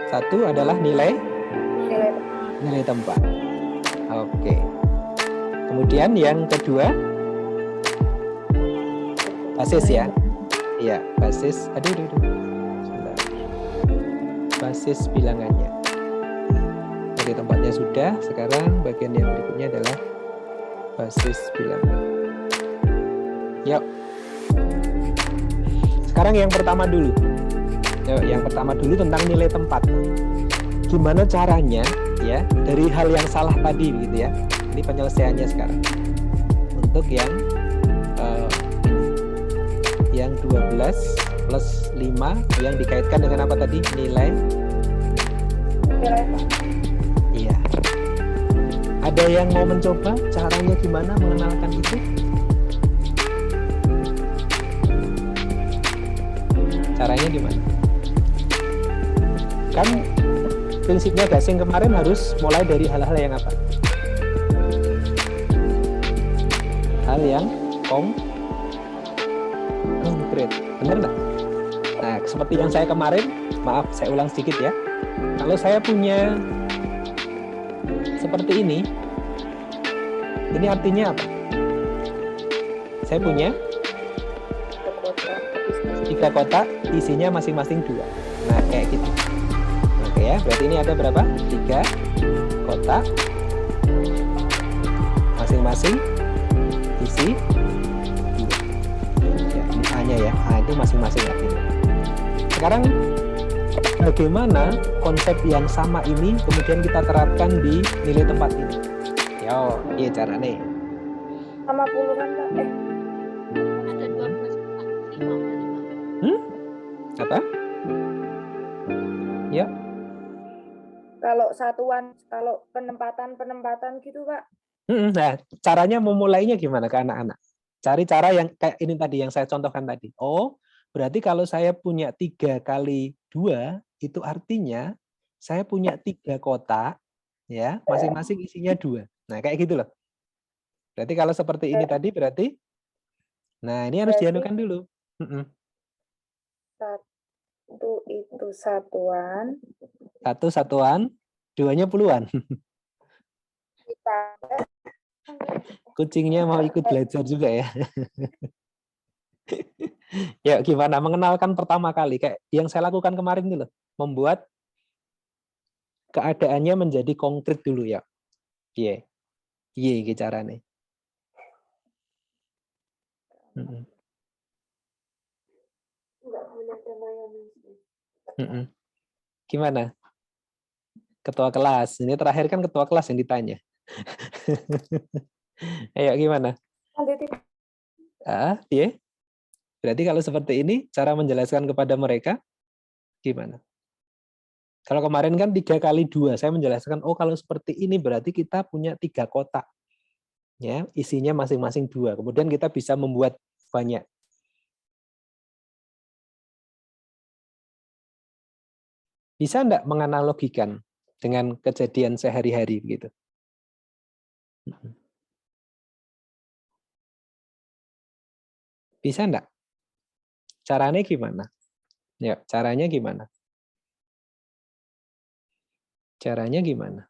1 adalah nilai tempat. Oke. Kemudian yang kedua basis ya. Iya, basis. Aduh. Sebentar. Basis bilangannya. Jadi tempatnya sudah, sekarang bagian yang berikutnya adalah basis bilangan. Yuk. Sekarang yang pertama dulu. Yuk, yang pertama dulu tentang nilai tempat. Gimana caranya ya dari hal yang salah tadi gitu ya. Ini penyelesaiannya sekarang. Untuk yang 12 plus 5 yang dikaitkan dengan apa tadi? Nilai. Iya. Ada yang mau mencoba caranya gimana mengenalkan itu? Caranya gimana? Kan prinsipnya Gasing kemarin harus mulai dari hal-hal yang apa? Hal yang konkret, benar nggak? Nah, seperti yang saya kemarin, maaf saya ulang sedikit ya. Kalau saya punya seperti ini artinya apa? Saya punya 3 kotak, isinya masing-masing 2. Nah, kayak gitu. Oke ya, berarti ini ada berapa? 3 kotak, masing-masing isi 2. Ya, ini A-nya ya, A itu masing-masing artinya. Sekarang bagaimana konsep yang sama ini kemudian kita terapkan di nilai tempat ini? Yo, iya caranya. Sama puluhan Pak. Ada 12 5. Apa? Ya. Kalau satuan, kalau penempatan gitu Pak. Nah, caranya memulainya gimana ke anak-anak? Cari cara yang kayak ini tadi yang saya contohkan tadi. Oh, berarti kalau saya punya 3 kali 2, itu artinya saya punya 3 kotak, ya, masing-masing isinya 2. Nah, kayak gitu loh. Berarti kalau seperti ini tadi berarti, nah ini harus dianukan dulu. 1 itu satuan. 1 satuan, 2-nya puluhan. Kucingnya mau ikut belajar juga ya. Ya gimana mengenalkan pertama kali kayak yang saya lakukan kemarin itu loh, membuat keadaannya menjadi konkret dulu ya. Piye? Piye iki carane? Mm-mm. Nggak boleh ada mayones. Mm-mm. Gimana? Ketua kelas. Ini terakhir kan ketua kelas yang ditanya. Ayo gimana? Nanti tidak Iya. Berarti kalau seperti ini, cara menjelaskan kepada mereka gimana? Kalau kemarin kan 3x2, saya menjelaskan, oh kalau seperti ini berarti kita punya 3 kotak. Ya, isinya masing-masing 2. Kemudian kita bisa membuat banyak. Bisa enggak menganalogikan dengan kejadian sehari-hari begitu? Bisa enggak? Caranya gimana? Ya, caranya gimana? Caranya gimana?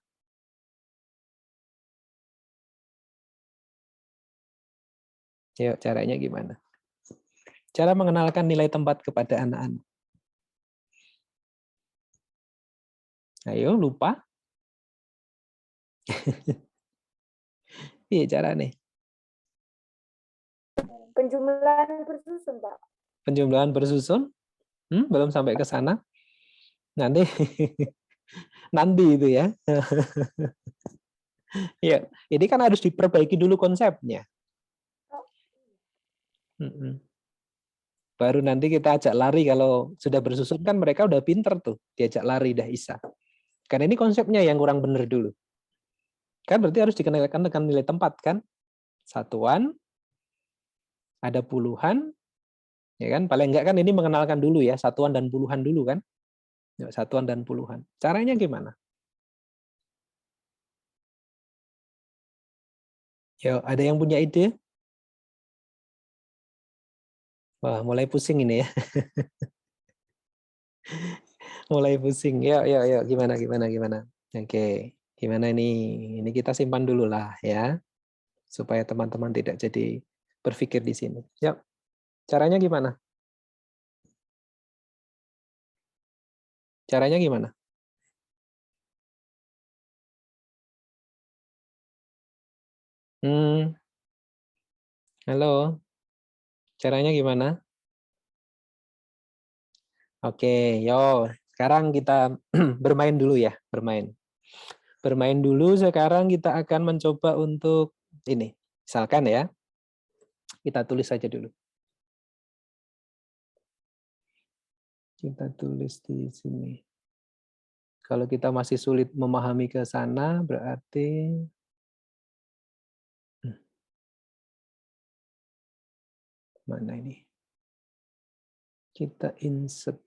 Ya, caranya gimana? Cara mengenalkan nilai tempat kepada anak-anak. Ayo, lupa? Iya, caranya. penjumlahan bersusun, Pak. Penjumlahan bersusun? Belum sampai ke sana. Nanti nanti itu ya. Ya, ini kan harus diperbaiki dulu konsepnya. Baru nanti kita ajak lari. Kalau sudah bersusun kan mereka udah pinter tuh, diajak lari dah bisa. Karena ini konsepnya yang kurang benar dulu. Kan berarti harus dikenalkan dengan nilai tempat kan? Satuan, ada puluhan, ya kan? Paling enggak kan ini mengenalkan dulu ya, satuan dan puluhan dulu kan? Ya, satuan dan puluhan. Caranya gimana? Ya, ada yang punya ide? Wah, mulai pusing ini ya. Mulai pusing. Yuk, gimana? Oke, gimana ini? Ini kita simpan dulu lah ya, supaya teman-teman tidak jadi berpikir di sini. Yuk, caranya gimana? Caranya gimana? Halo, caranya gimana? Oke, yo, sekarang kita bermain dulu ya, bermain. Bermain dulu, sekarang kita akan mencoba untuk ini. Misalkan ya, kita tulis saja dulu. Kita tulis di sini. Kalau kita masih sulit memahami ke sana, berarti mana ini? Kita insert.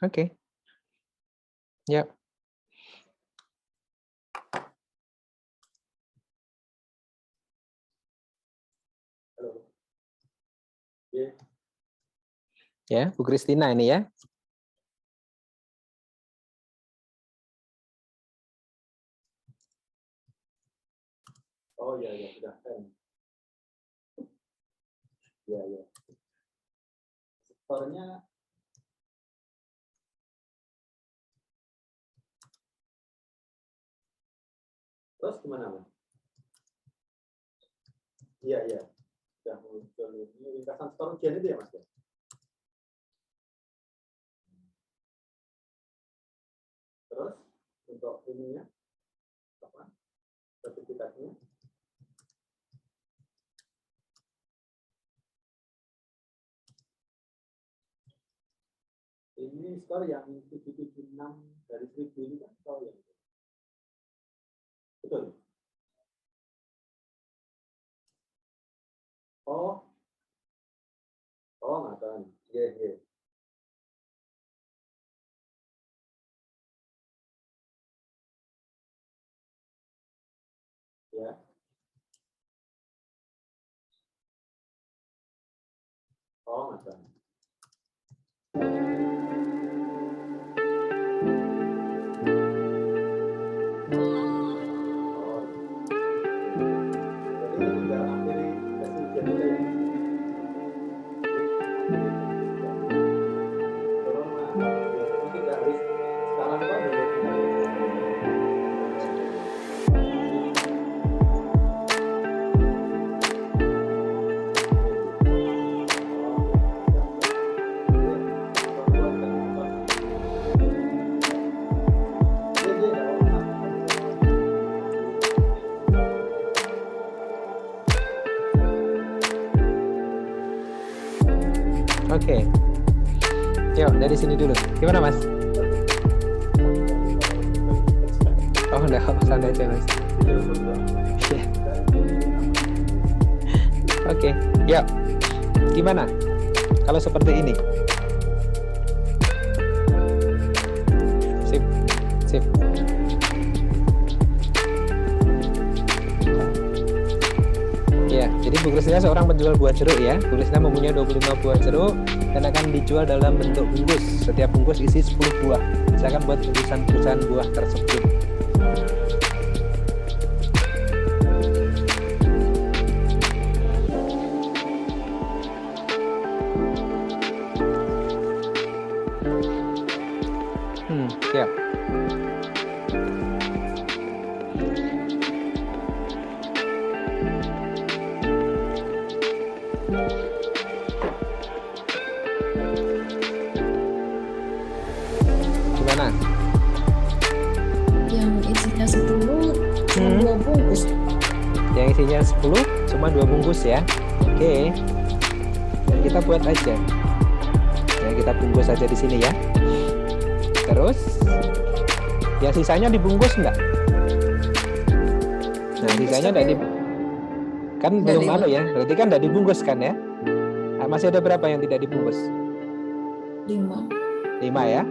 Oke. Ya. Ya, Bu Kristina ini ya. Oh ya sudah kan. Ya. Sektornya terus gimana, Mas? Iya. Sudah muncul ini ringkasan skor ujian itu ya, Mas? Terus untuk ininya apa? Sertifikatnya? Ini skor yang 776 dari 1000 ini kan skor yang betul. Oh, ngatain. Iya. Ya. Oh, ngatain. Oke. Yuk, dari sini dulu. Gimana, Mas? Oh, enggak, santai aja, Mas. Iya. Oke, yuk. Gimana kalau seperti ini? Sip, sip. Ya, jadi Bu Kristina seorang penjual buah jeruk ya. Bu Kristina mempunyai 25 buah jeruk dan akan dijual dalam bentuk bungkus. Setiap bungkus isi 10 buah. Saya akan buat bungkusan buah tersebut. Siap. Gimana? Yang isinya 10 cuma 2 bungkus. Yang isinya 10 cuma 2 bungkus ya. Oke. Kita buat aja. Ya, kita bungkus aja di sini ya. Terus yang sisanya dibungkus enggak? Nah, sisanya enggak di kan belum ada ya. Berarti kan enggak dibungkus kan ya? Nah, masih ada berapa yang tidak dibungkus? 5. 5 ya.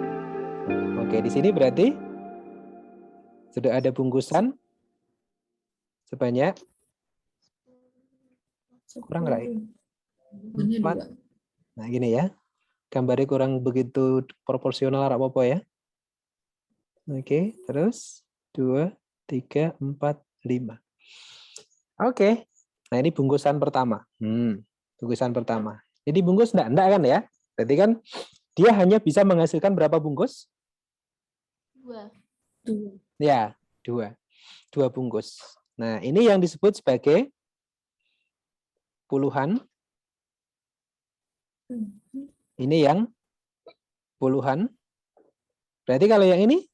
Oke, di sini berarti sudah ada bungkusan sebanyak kurang enggak? 4. Nah, gini ya. Gambarnya kurang begitu proporsional apa-apa ya. Oke, terus 2, 3, 4, 5. Oke. Nah, ini bungkusan pertama. Bungkusan pertama. Jadi bungkus enggak kan ya? Berarti kan dia hanya bisa menghasilkan berapa bungkus? 2. Ya, 2. 2 bungkus. Nah, ini yang disebut sebagai puluhan. Ini yang puluhan. Berarti kalau yang ini?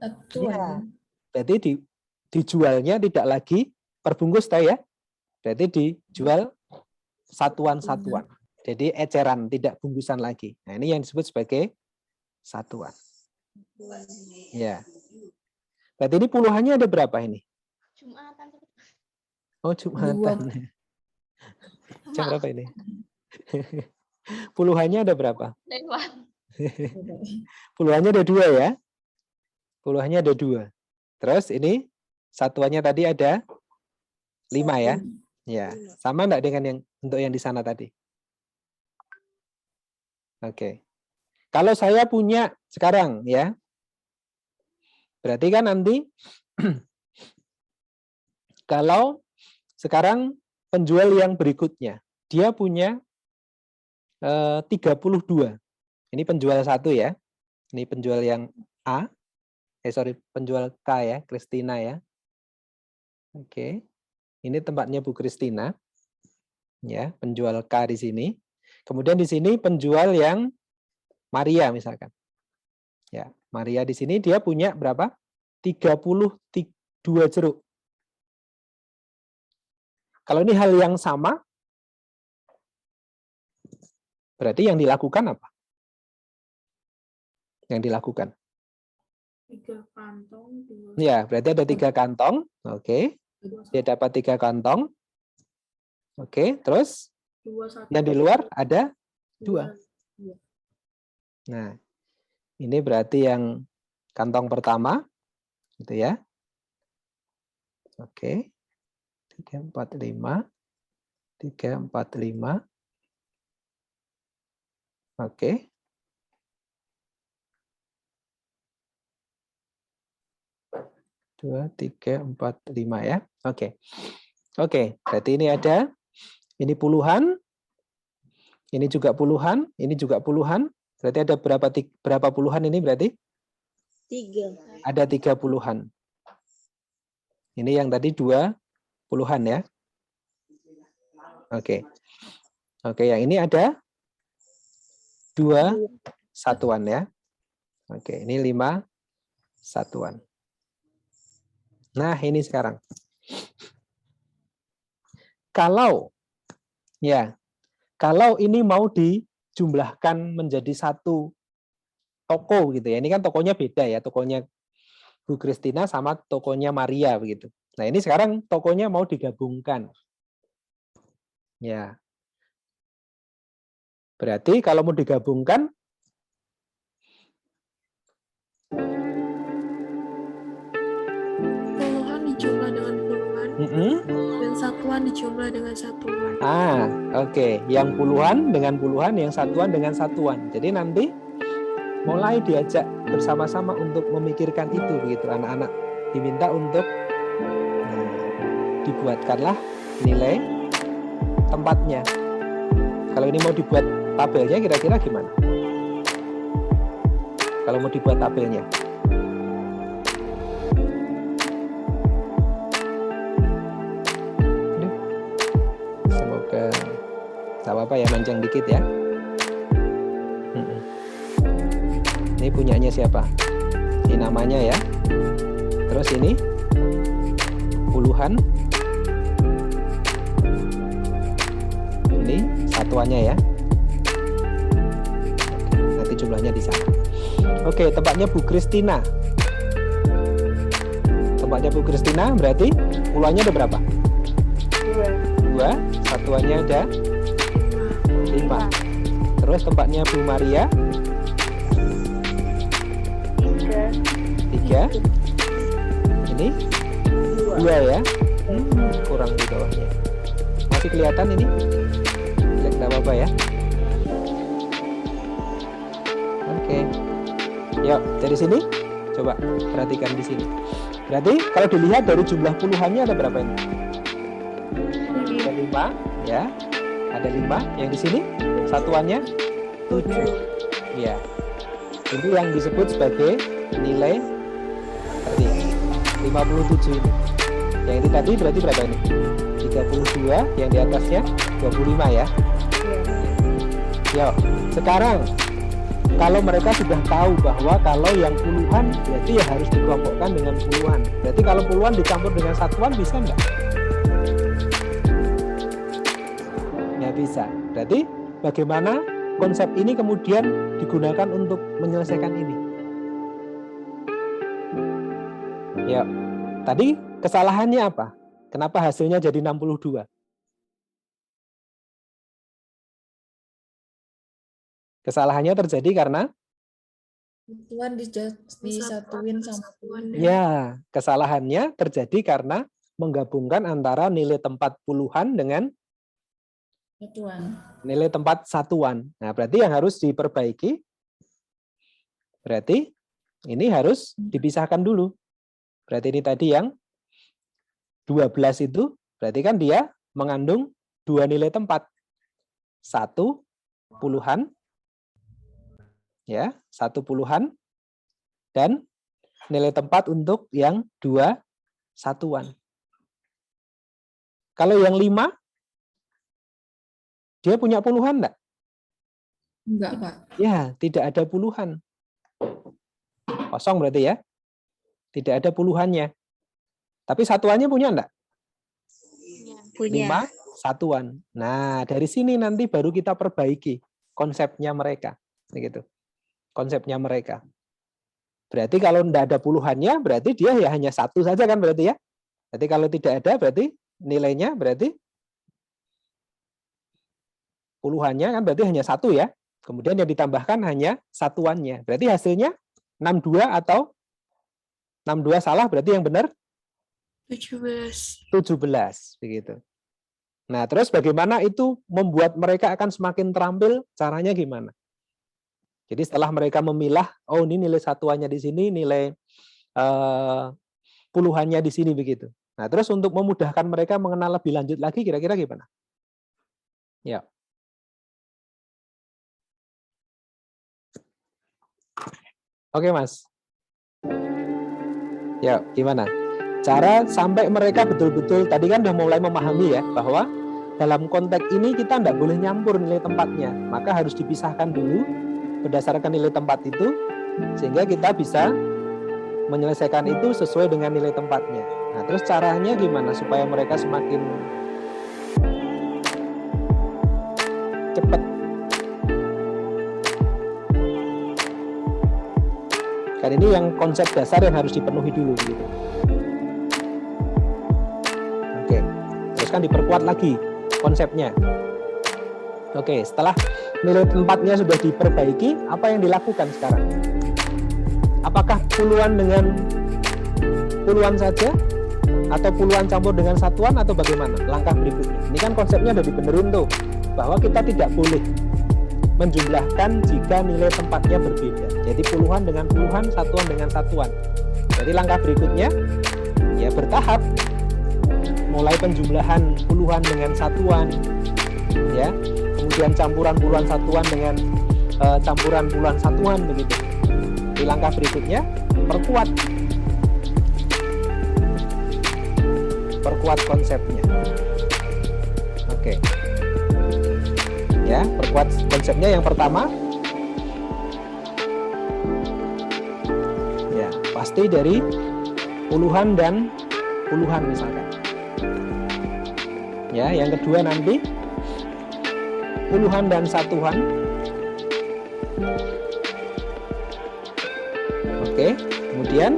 1. Ya. Berarti dijualnya tidak lagi per bungkus ya. Berarti dijual satuan-satuan. Jadi eceran, tidak bungkusan lagi. Nah, ini yang disebut sebagai satuan. Ya. Berarti ini puluhannya ada berapa ini? Jumatan. Oh, Jumatan. Jam berapa ini? Puluhannya ada berapa? Lewat. Puluhannya ada 2 ya. Puluhannya ada 2. Terus ini satuannya tadi ada 5 ya. Ya, sama enggak dengan yang untuk yang di sana tadi? Oke. Kalau saya punya sekarang ya. Berarti kan nanti kalau sekarang penjual yang berikutnya, dia punya 32. Ini penjual 1 ya. Ini penjual yang A. Penjual K ya, Kristina ya. Oke. Ini tempatnya Bu Kristina. Ya, penjual K di sini. Kemudian di sini penjual yang Maria misalkan. Ya, Maria di sini dia punya berapa? 32 jeruk. Kalau ini hal yang sama, berarti yang dilakukan apa? Yang dilakukan? 3 kantong. 2. Ya, berarti ada 3 kantong. Oke. Dia dapat 3 kantong. Oke, terus 2, 1. yang di luar ada 2. Nah, ini berarti yang kantong pertama. Gitu ya. Oke. 3, 4, 5. 3, 4, 5. Oke. Dua, 3, 4, 5 ya. Oke. Oke, berarti ini ada, ini puluhan, ini juga puluhan, ini juga puluhan. Berarti ada berapa puluhan ini berarti? 3. Ada 3 puluhan. Ini yang tadi 2 puluhan ya. Oke. Oke, yang ini ada 2 satuan ya. Oke, ini 5 satuan. Nah, ini sekarang. Kalau kalau ini mau dijumlahkan menjadi satu toko gitu ya. Ini kan tokonya beda ya, tokonya Bu Kristina sama tokonya Maria begitu. Nah, ini sekarang tokonya mau digabungkan. Ya. Berarti kalau mau digabungkan Puluhan dijumlah dengan puluhan, dan satuan dijumlah dengan satuan. Oke. Yang puluhan dengan puluhan, yang satuan dengan satuan. Jadi nanti mulai diajak bersama-sama untuk memikirkan itu begitu, anak-anak diminta untuk dibuatkanlah nilai tempatnya. Kalau ini mau dibuat tabelnya kira-kira gimana? Kalau mau dibuat tabelnya. Semoga tak apa-apa ya, mancing dikit ya. Ini punyanya siapa? Ini namanya ya. Terus ini puluhan. Ini satuannya ya. Oke, nanti jumlahnya di sana. Oke, tempatnya Bu Kristina. Tempatnya Bu Kristina berarti puluhannya ada berapa? 2. Satuannya ada 5. Terus tempatnya Bu Maria 3. Ini 2 ya. Kurang di bawahnya. Masih kelihatan ini? Tidak apa-apa ya. Oke. Yuk, dari sini coba perhatikan di sini. Berarti kalau dilihat dari jumlah puluhannya ada berapa ini? Ada 5 ya. Ada 5. Yang di sini satuannya 7. Ya. Ini yang disebut sebagai nilai tadi 57 ini. Yang ini tadi berarti berapa ini? 32, yang di atasnya 25 ya. Yuk, sekarang kalau mereka sudah tahu bahwa kalau yang puluhan berarti ya harus dikelompokkan dengan puluhan. Berarti kalau puluhan dicampur dengan satuan bisa enggak? Nggak bisa. Berarti bagaimana konsep ini kemudian digunakan untuk menyelesaikan ini? Ya, tadi kesalahannya apa? Kenapa hasilnya jadi 62? Kesalahannya terjadi karena Tuan disatuin sama puluhan. ya, kesalahannya terjadi karena menggabungkan antara nilai tempat puluhan dengan Satuan. nilai tempat satuan. Nah, berarti yang harus diperbaiki, berarti ini harus dipisahkan dulu. Berarti ini tadi yang 12 itu, berarti kan dia mengandung 2 nilai tempat. 1 puluhan, ya, 1 puluhan, dan nilai tempat untuk yang 2 satuan. Kalau yang 5, dia punya puluhan enggak? Enggak, Pak. Ya, tidak ada puluhan. Kosong berarti ya. Tidak ada puluhannya. Tapi satuannya punya enggak? Punya. 5 satuan. Nah, dari sini nanti baru kita perbaiki konsepnya mereka. Begitu. Konsepnya mereka. Berarti kalau enggak ada puluhannya, berarti dia ya hanya 1 saja kan berarti ya. Berarti kalau tidak ada, berarti nilainya berarti puluhannya kan berarti hanya 1 ya. Kemudian yang ditambahkan hanya satuannya. Berarti hasilnya 62 atau 62 salah, berarti yang benar 17. Begitu. Nah, terus bagaimana itu membuat mereka akan semakin terampil? Caranya gimana? Jadi setelah mereka memilah, oh ini nilai satuannya di sini, nilai puluhannya di sini begitu. Nah, terus untuk memudahkan mereka mengenal lebih lanjut lagi, kira-kira gimana? Ya. Oke, Mas. Ya, gimana? Cara sampai mereka betul-betul, tadi kan udah mulai memahami ya, bahwa dalam konteks ini kita tidak boleh nyampur nilai tempatnya. Maka harus dipisahkan dulu berdasarkan nilai tempat itu, sehingga kita bisa menyelesaikan itu sesuai dengan nilai tempatnya. Nah, terus caranya gimana supaya mereka semakin cepat. Kan ini yang konsep dasar yang harus dipenuhi dulu gitu. Oke, terus kan diperkuat lagi konsepnya. Oke, setelah nilai tempatnya sudah diperbaiki, apa yang dilakukan sekarang? Apakah puluhan dengan puluhan saja? Atau puluhan campur dengan satuan atau bagaimana? Langkah berikutnya. Ini kan konsepnya udah dibenerin tuh, bahwa kita tidak boleh menjumlahkan jika nilai tempatnya berbeda. Jadi puluhan dengan puluhan, satuan dengan satuan. Jadi langkah berikutnya ya bertahap. Mulai penjumlahan puluhan dengan satuan, ya. Kemudian campuran puluhan satuan dengan campuran puluhan satuan begitu. Di langkah berikutnya perkuat konsepnya. Oke. Ya, perkuat konsepnya yang pertama. Ya, pasti dari puluhan dan puluhan misalkan. Ya, yang kedua nanti puluhan dan satuan. Oke, kemudian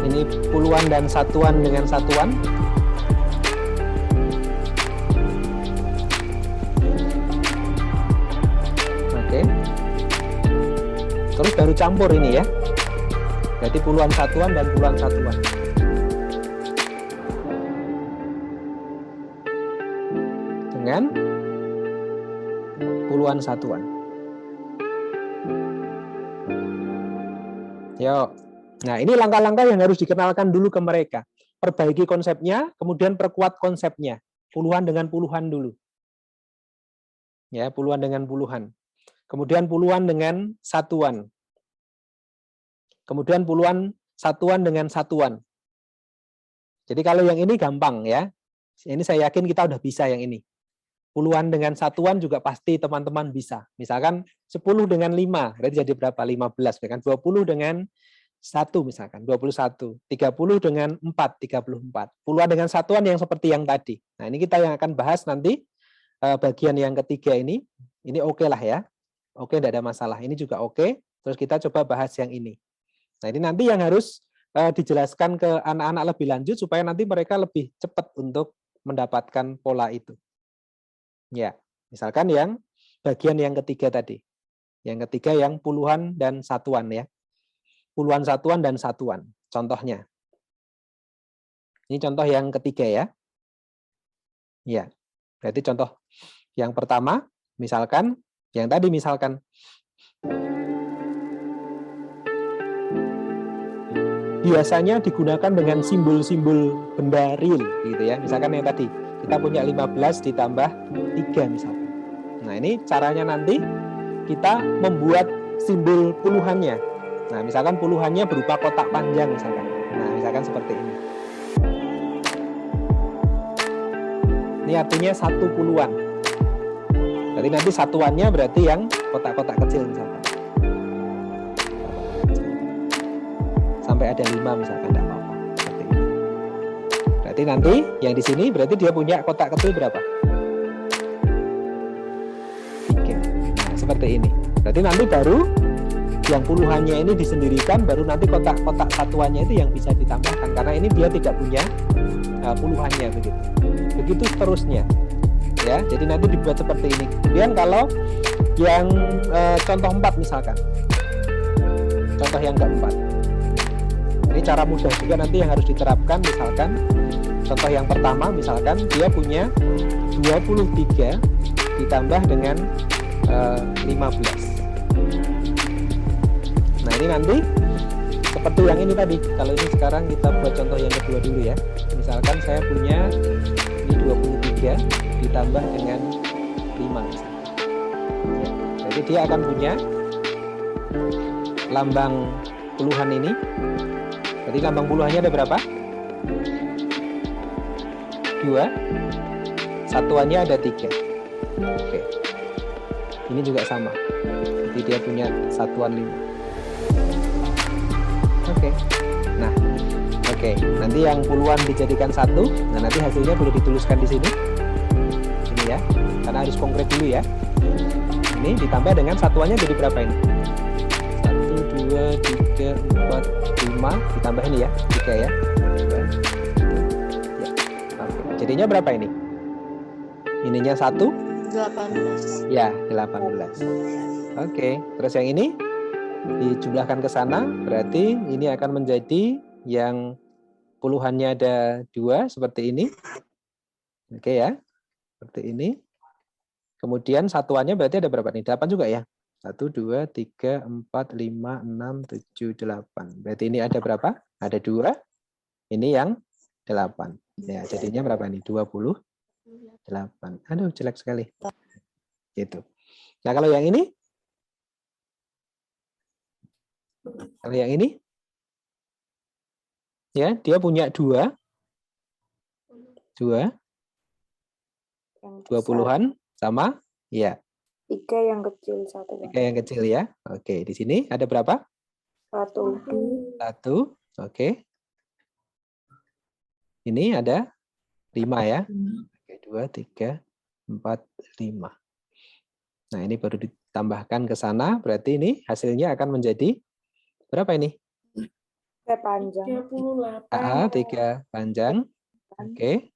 ini puluhan dan satuan dengan satuan. Oke. Terus baru campur ini ya. Jadi puluhan satuan dan puluhan satuan. Dengan puluhan satuan. Yuk. Nah, ini langkah-langkah yang harus dikenalkan dulu ke mereka. Perbaiki konsepnya, kemudian perkuat konsepnya. Puluhan dengan puluhan dulu. Ya, puluhan dengan puluhan. Kemudian puluhan dengan satuan. Kemudian puluhan satuan dengan satuan. Jadi kalau yang ini gampang ya. Ini saya yakin kita udah bisa yang ini. Puluhan dengan satuan juga pasti teman-teman bisa. Misalkan 10 dengan 5, berarti jadi berapa? 15. Kan 20 dengan 1 misalkan, 21. 30 dengan 4, 34. Puluhan dengan satuan yang seperti yang tadi. Nah, ini kita yang akan bahas nanti bagian yang ketiga ini. Ini oke lah ya. Oke, tidak ada masalah. Ini juga oke. Terus kita coba bahas yang ini. Nah, ini nanti yang harus dijelaskan ke anak-anak lebih lanjut supaya nanti mereka lebih cepat untuk mendapatkan pola itu. Ya, misalkan yang bagian yang ketiga tadi. Yang ketiga yang puluhan dan satuan ya. Puluhan satuan dan satuan. Contohnya. Ini contoh yang ketiga ya. Ya, berarti contoh yang pertama, misalkan, yang tadi misalkan. Biasanya digunakan dengan simbol-simbol benda real gitu ya. Misalkan yang tadi kita punya 15 ditambah 3 misalkan. Nah, ini caranya nanti kita membuat simbol puluhannya. Nah, misalkan puluhannya berupa kotak panjang misalkan. Nah, misalkan seperti ini. Ini artinya 1 puluhan. Jadi nanti satuannya berarti yang kotak-kotak kecil misalkan. Sampai ada 5 misalkan, tidak apa-apa. Seperti ini. Berarti nanti yang di sini berarti dia punya kotak kecil berapa? 3. Nah, seperti ini. Berarti nanti baru yang puluhannya ini disendirikan, baru nanti kotak-kotak satuannya itu yang bisa ditambahkan. Karena ini dia tidak punya puluhannya begitu. Begitu seterusnya. Ya, jadi nanti dibuat seperti ini. Kemudian kalau yang contoh 4 misalkan. Contoh yang keempat. Ini cara mudah juga nanti yang harus diterapkan. Misalkan contoh yang pertama, misalkan dia punya 23 ditambah dengan 15. Nah, ini nanti seperti yang ini tadi. Kalau ini sekarang kita buat contoh yang kedua dulu ya. Misalkan saya punya ini 23 ditambah dengan 5 misalkan. Ya, jadi dia akan punya lambang puluhan ini. Jadi lambang puluhannya ada berapa? 2. Satuannya ada 3. Oke. Ini juga sama. Jadi dia punya satuan 5. Oke. Nah, Oke, nanti yang puluhan dijadikan 1. Nah, nanti hasilnya boleh dituliskan di sini. Ini ya, karena harus konkret dulu ya. Ini ditambah dengan satuannya jadi berapa ini? 1, 2, 3, 4, 5. Ditambah ini ya, 3 ya. Oke. Jadinya berapa ini? Ininya 1? 18. Ya, 18. Oke, terus yang ini dijumlahkan ke sana, berarti ini akan menjadi yang puluhannya ada 2 seperti ini. Oke ya, seperti ini. Kemudian satuannya berarti ada berapa nih? 8 juga ya? 1, 2, 3, 4, 5, 6, 7, 8. Berarti ini ada berapa? Ada 2. Ini yang 8. Ya, jadinya berapa nih? 28. Aduh, jelek sekali. Gitu. Nah, kalau yang ini? Kalau yang ini? Ya, dia punya 2. 2. 20-an sama? Ya. 3 yang kecil, 1. 3 yang kecil ya. Oke, di sini ada berapa? 1. 1. Oke. Ini ada 5 ya. Oke, 2, 3, 4, 5. Nah, ini baru ditambahkan ke sana. Berarti ini hasilnya akan menjadi berapa ini? 3 panjang. 38. 3 panjang. Oke.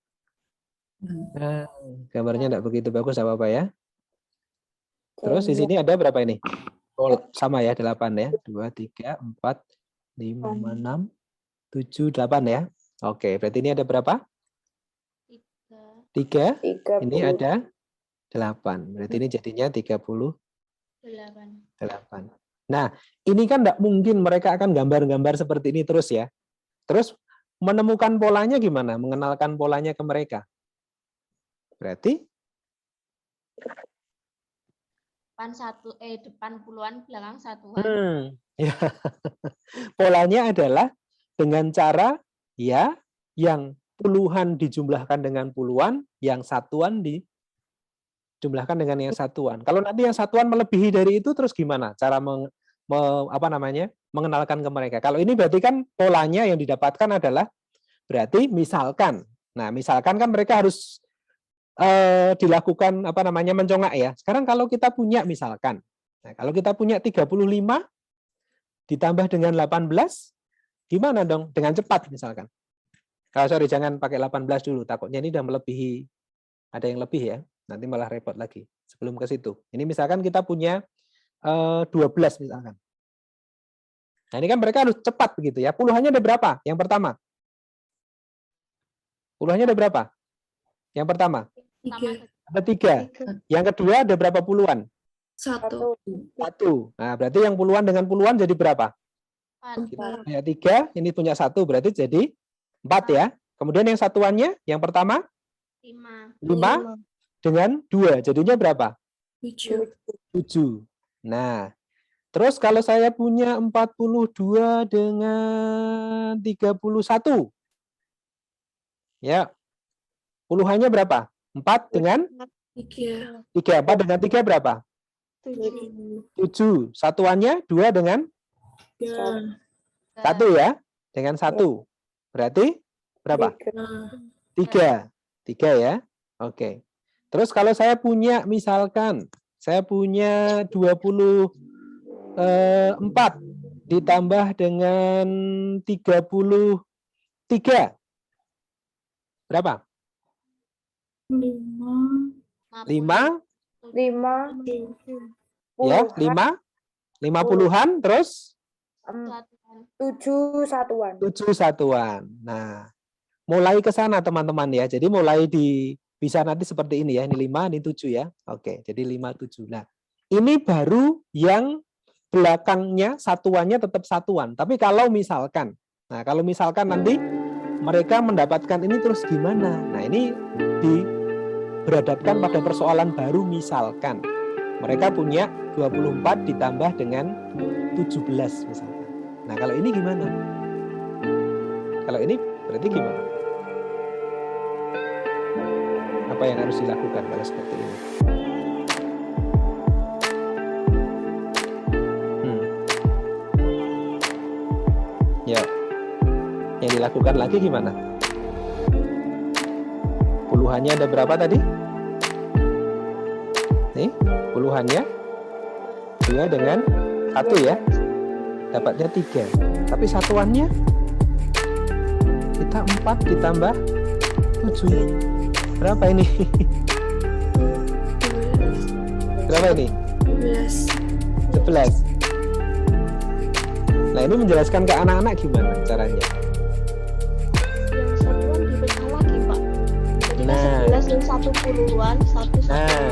Nah, gambarnya tidak begitu bagus, apa-apa ya. Terus di sini ada berapa ini? Oh, sama ya, 8 ya. 2, 3, 4, 5, 6, 7, 8 ya. Oke, berarti ini ada berapa? 3. Ini ada 8. Berarti ini jadinya 38. Nah, ini kan tidak mungkin mereka akan gambar-gambar seperti ini terus ya. Terus menemukan polanya gimana? Mengenalkan polanya ke mereka. Berarti depan puluhan, belakang satuan. Ya. Polanya adalah dengan cara ya yang puluhan dijumlahkan dengan puluhan, yang satuan dijumlahkan dengan yang satuan. Kalau nanti yang satuan melebihi dari itu, terus gimana cara mengenalkan ke mereka? Kalau ini berarti kan polanya yang didapatkan adalah berarti misalkan. Nah, misalkan kan mereka harus dilakukan mencongak ya. Sekarang kalau kita punya misalkan, nah kalau kita punya 35 ditambah dengan 18, gimana dong? Dengan cepat misalkan. Sorry, jangan pakai 18 dulu, takutnya ini udah melebihi, ada yang lebih ya, nanti malah repot lagi. Sebelum ke situ, ini misalkan kita punya 12 misalkan. Nah ini kan mereka harus cepat begitu ya. Puluhannya ada berapa? Yang pertama. Puluhannya ada berapa? Yang pertama. 3. Ada 3. Yang kedua ada berapa puluhan? 1. 1. Nah, berarti yang puluhan dengan puluhan jadi berapa? 4. Punya 3, ini punya 1, berarti jadi 4 ya. Kemudian yang satuannya, yang pertama? 5. 5 dengan 2, jadinya berapa? 7. 7. Nah, terus kalau saya punya 42 dengan 31. Ya. Puluhannya berapa? 4 dengan 3. 3. 4 dengan 3 berapa? 7. Satuannya 2 dengan 1 ya. Dengan 1. Berarti berapa? 3. 3 ya. Oke. Terus kalau saya punya misalkan saya punya 24 ditambah dengan 33. Berapa? 5. 5 ya, 5 50-an terus 7 satuan. 7 satuan. Nah, mulai ke sana teman-teman ya. Jadi mulai bisa nanti seperti ini ya. Ini 5, ini 7 ya. Oke, jadi 5 7. Nah, ini baru yang belakangnya satuannya tetap satuan. Tapi kalau misalkan nanti mereka mendapatkan ini terus gimana? Nah, ini berhadapkan pada persoalan baru, misalkan mereka punya 24 ditambah dengan 17 misalkan. Nah, kalau ini gimana? Kalau ini berarti gimana? Apa yang harus dilakukan kalau seperti ini? Ya. Yang dilakukan lagi gimana? Puluhannya ada berapa tadi? Nih, puluhannya 2 dengan 1 ya. Dapatnya 3. Tapi satuannya kita 4 ditambah 7. Berapa ini? Berapa ini? 11. Nah, ini menjelaskan ke anak-anak gimana caranya? Yang satuan dipecah lagi, Pak. Jadi Nah. 11 yang 1 puluhan, 1 Nah,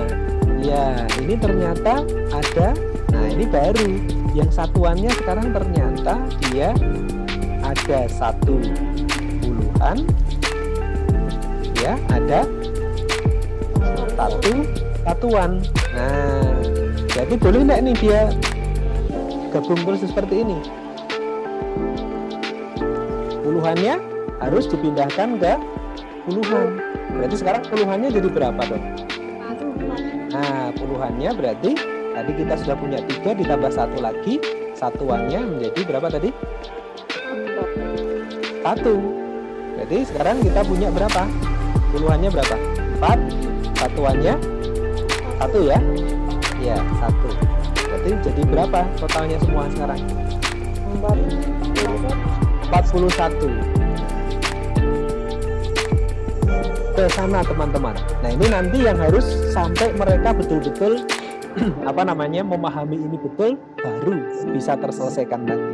ya ini ternyata ada. Nah, ini baru. Yang satuannya sekarang ternyata dia ada 1 puluhan. Ya, ada 1 satuan. Nah, jadi boleh nggak nih dia gabung terus seperti ini? Puluhannya harus dipindahkan ke puluhan. Berarti sekarang puluhannya jadi berapa dong? Nah, puluhannya berarti tadi kita sudah punya 3 ditambah 1 lagi, satuannya menjadi berapa tadi? 1. Berarti sekarang kita punya berapa? Puluhannya berapa? 4. Satuannya 1 ya? Ya, 1. Berarti jadi berapa totalnya semua sekarang? 41. Ke sana teman-teman. Nah, ini nanti yang harus sampai mereka betul-betul memahami ini betul, baru bisa terselesaikan nanti.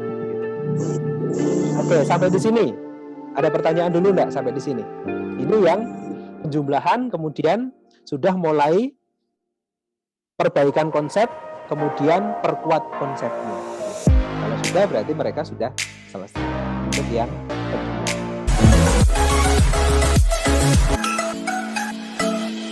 Oke, sampai di sini. Ada pertanyaan dulu enggak sampai di sini? Ini yang penjumlahan, kemudian sudah mulai perbaikan konsep, kemudian perkuat konsepnya. Kalau sudah berarti mereka sudah selesai. Itu yang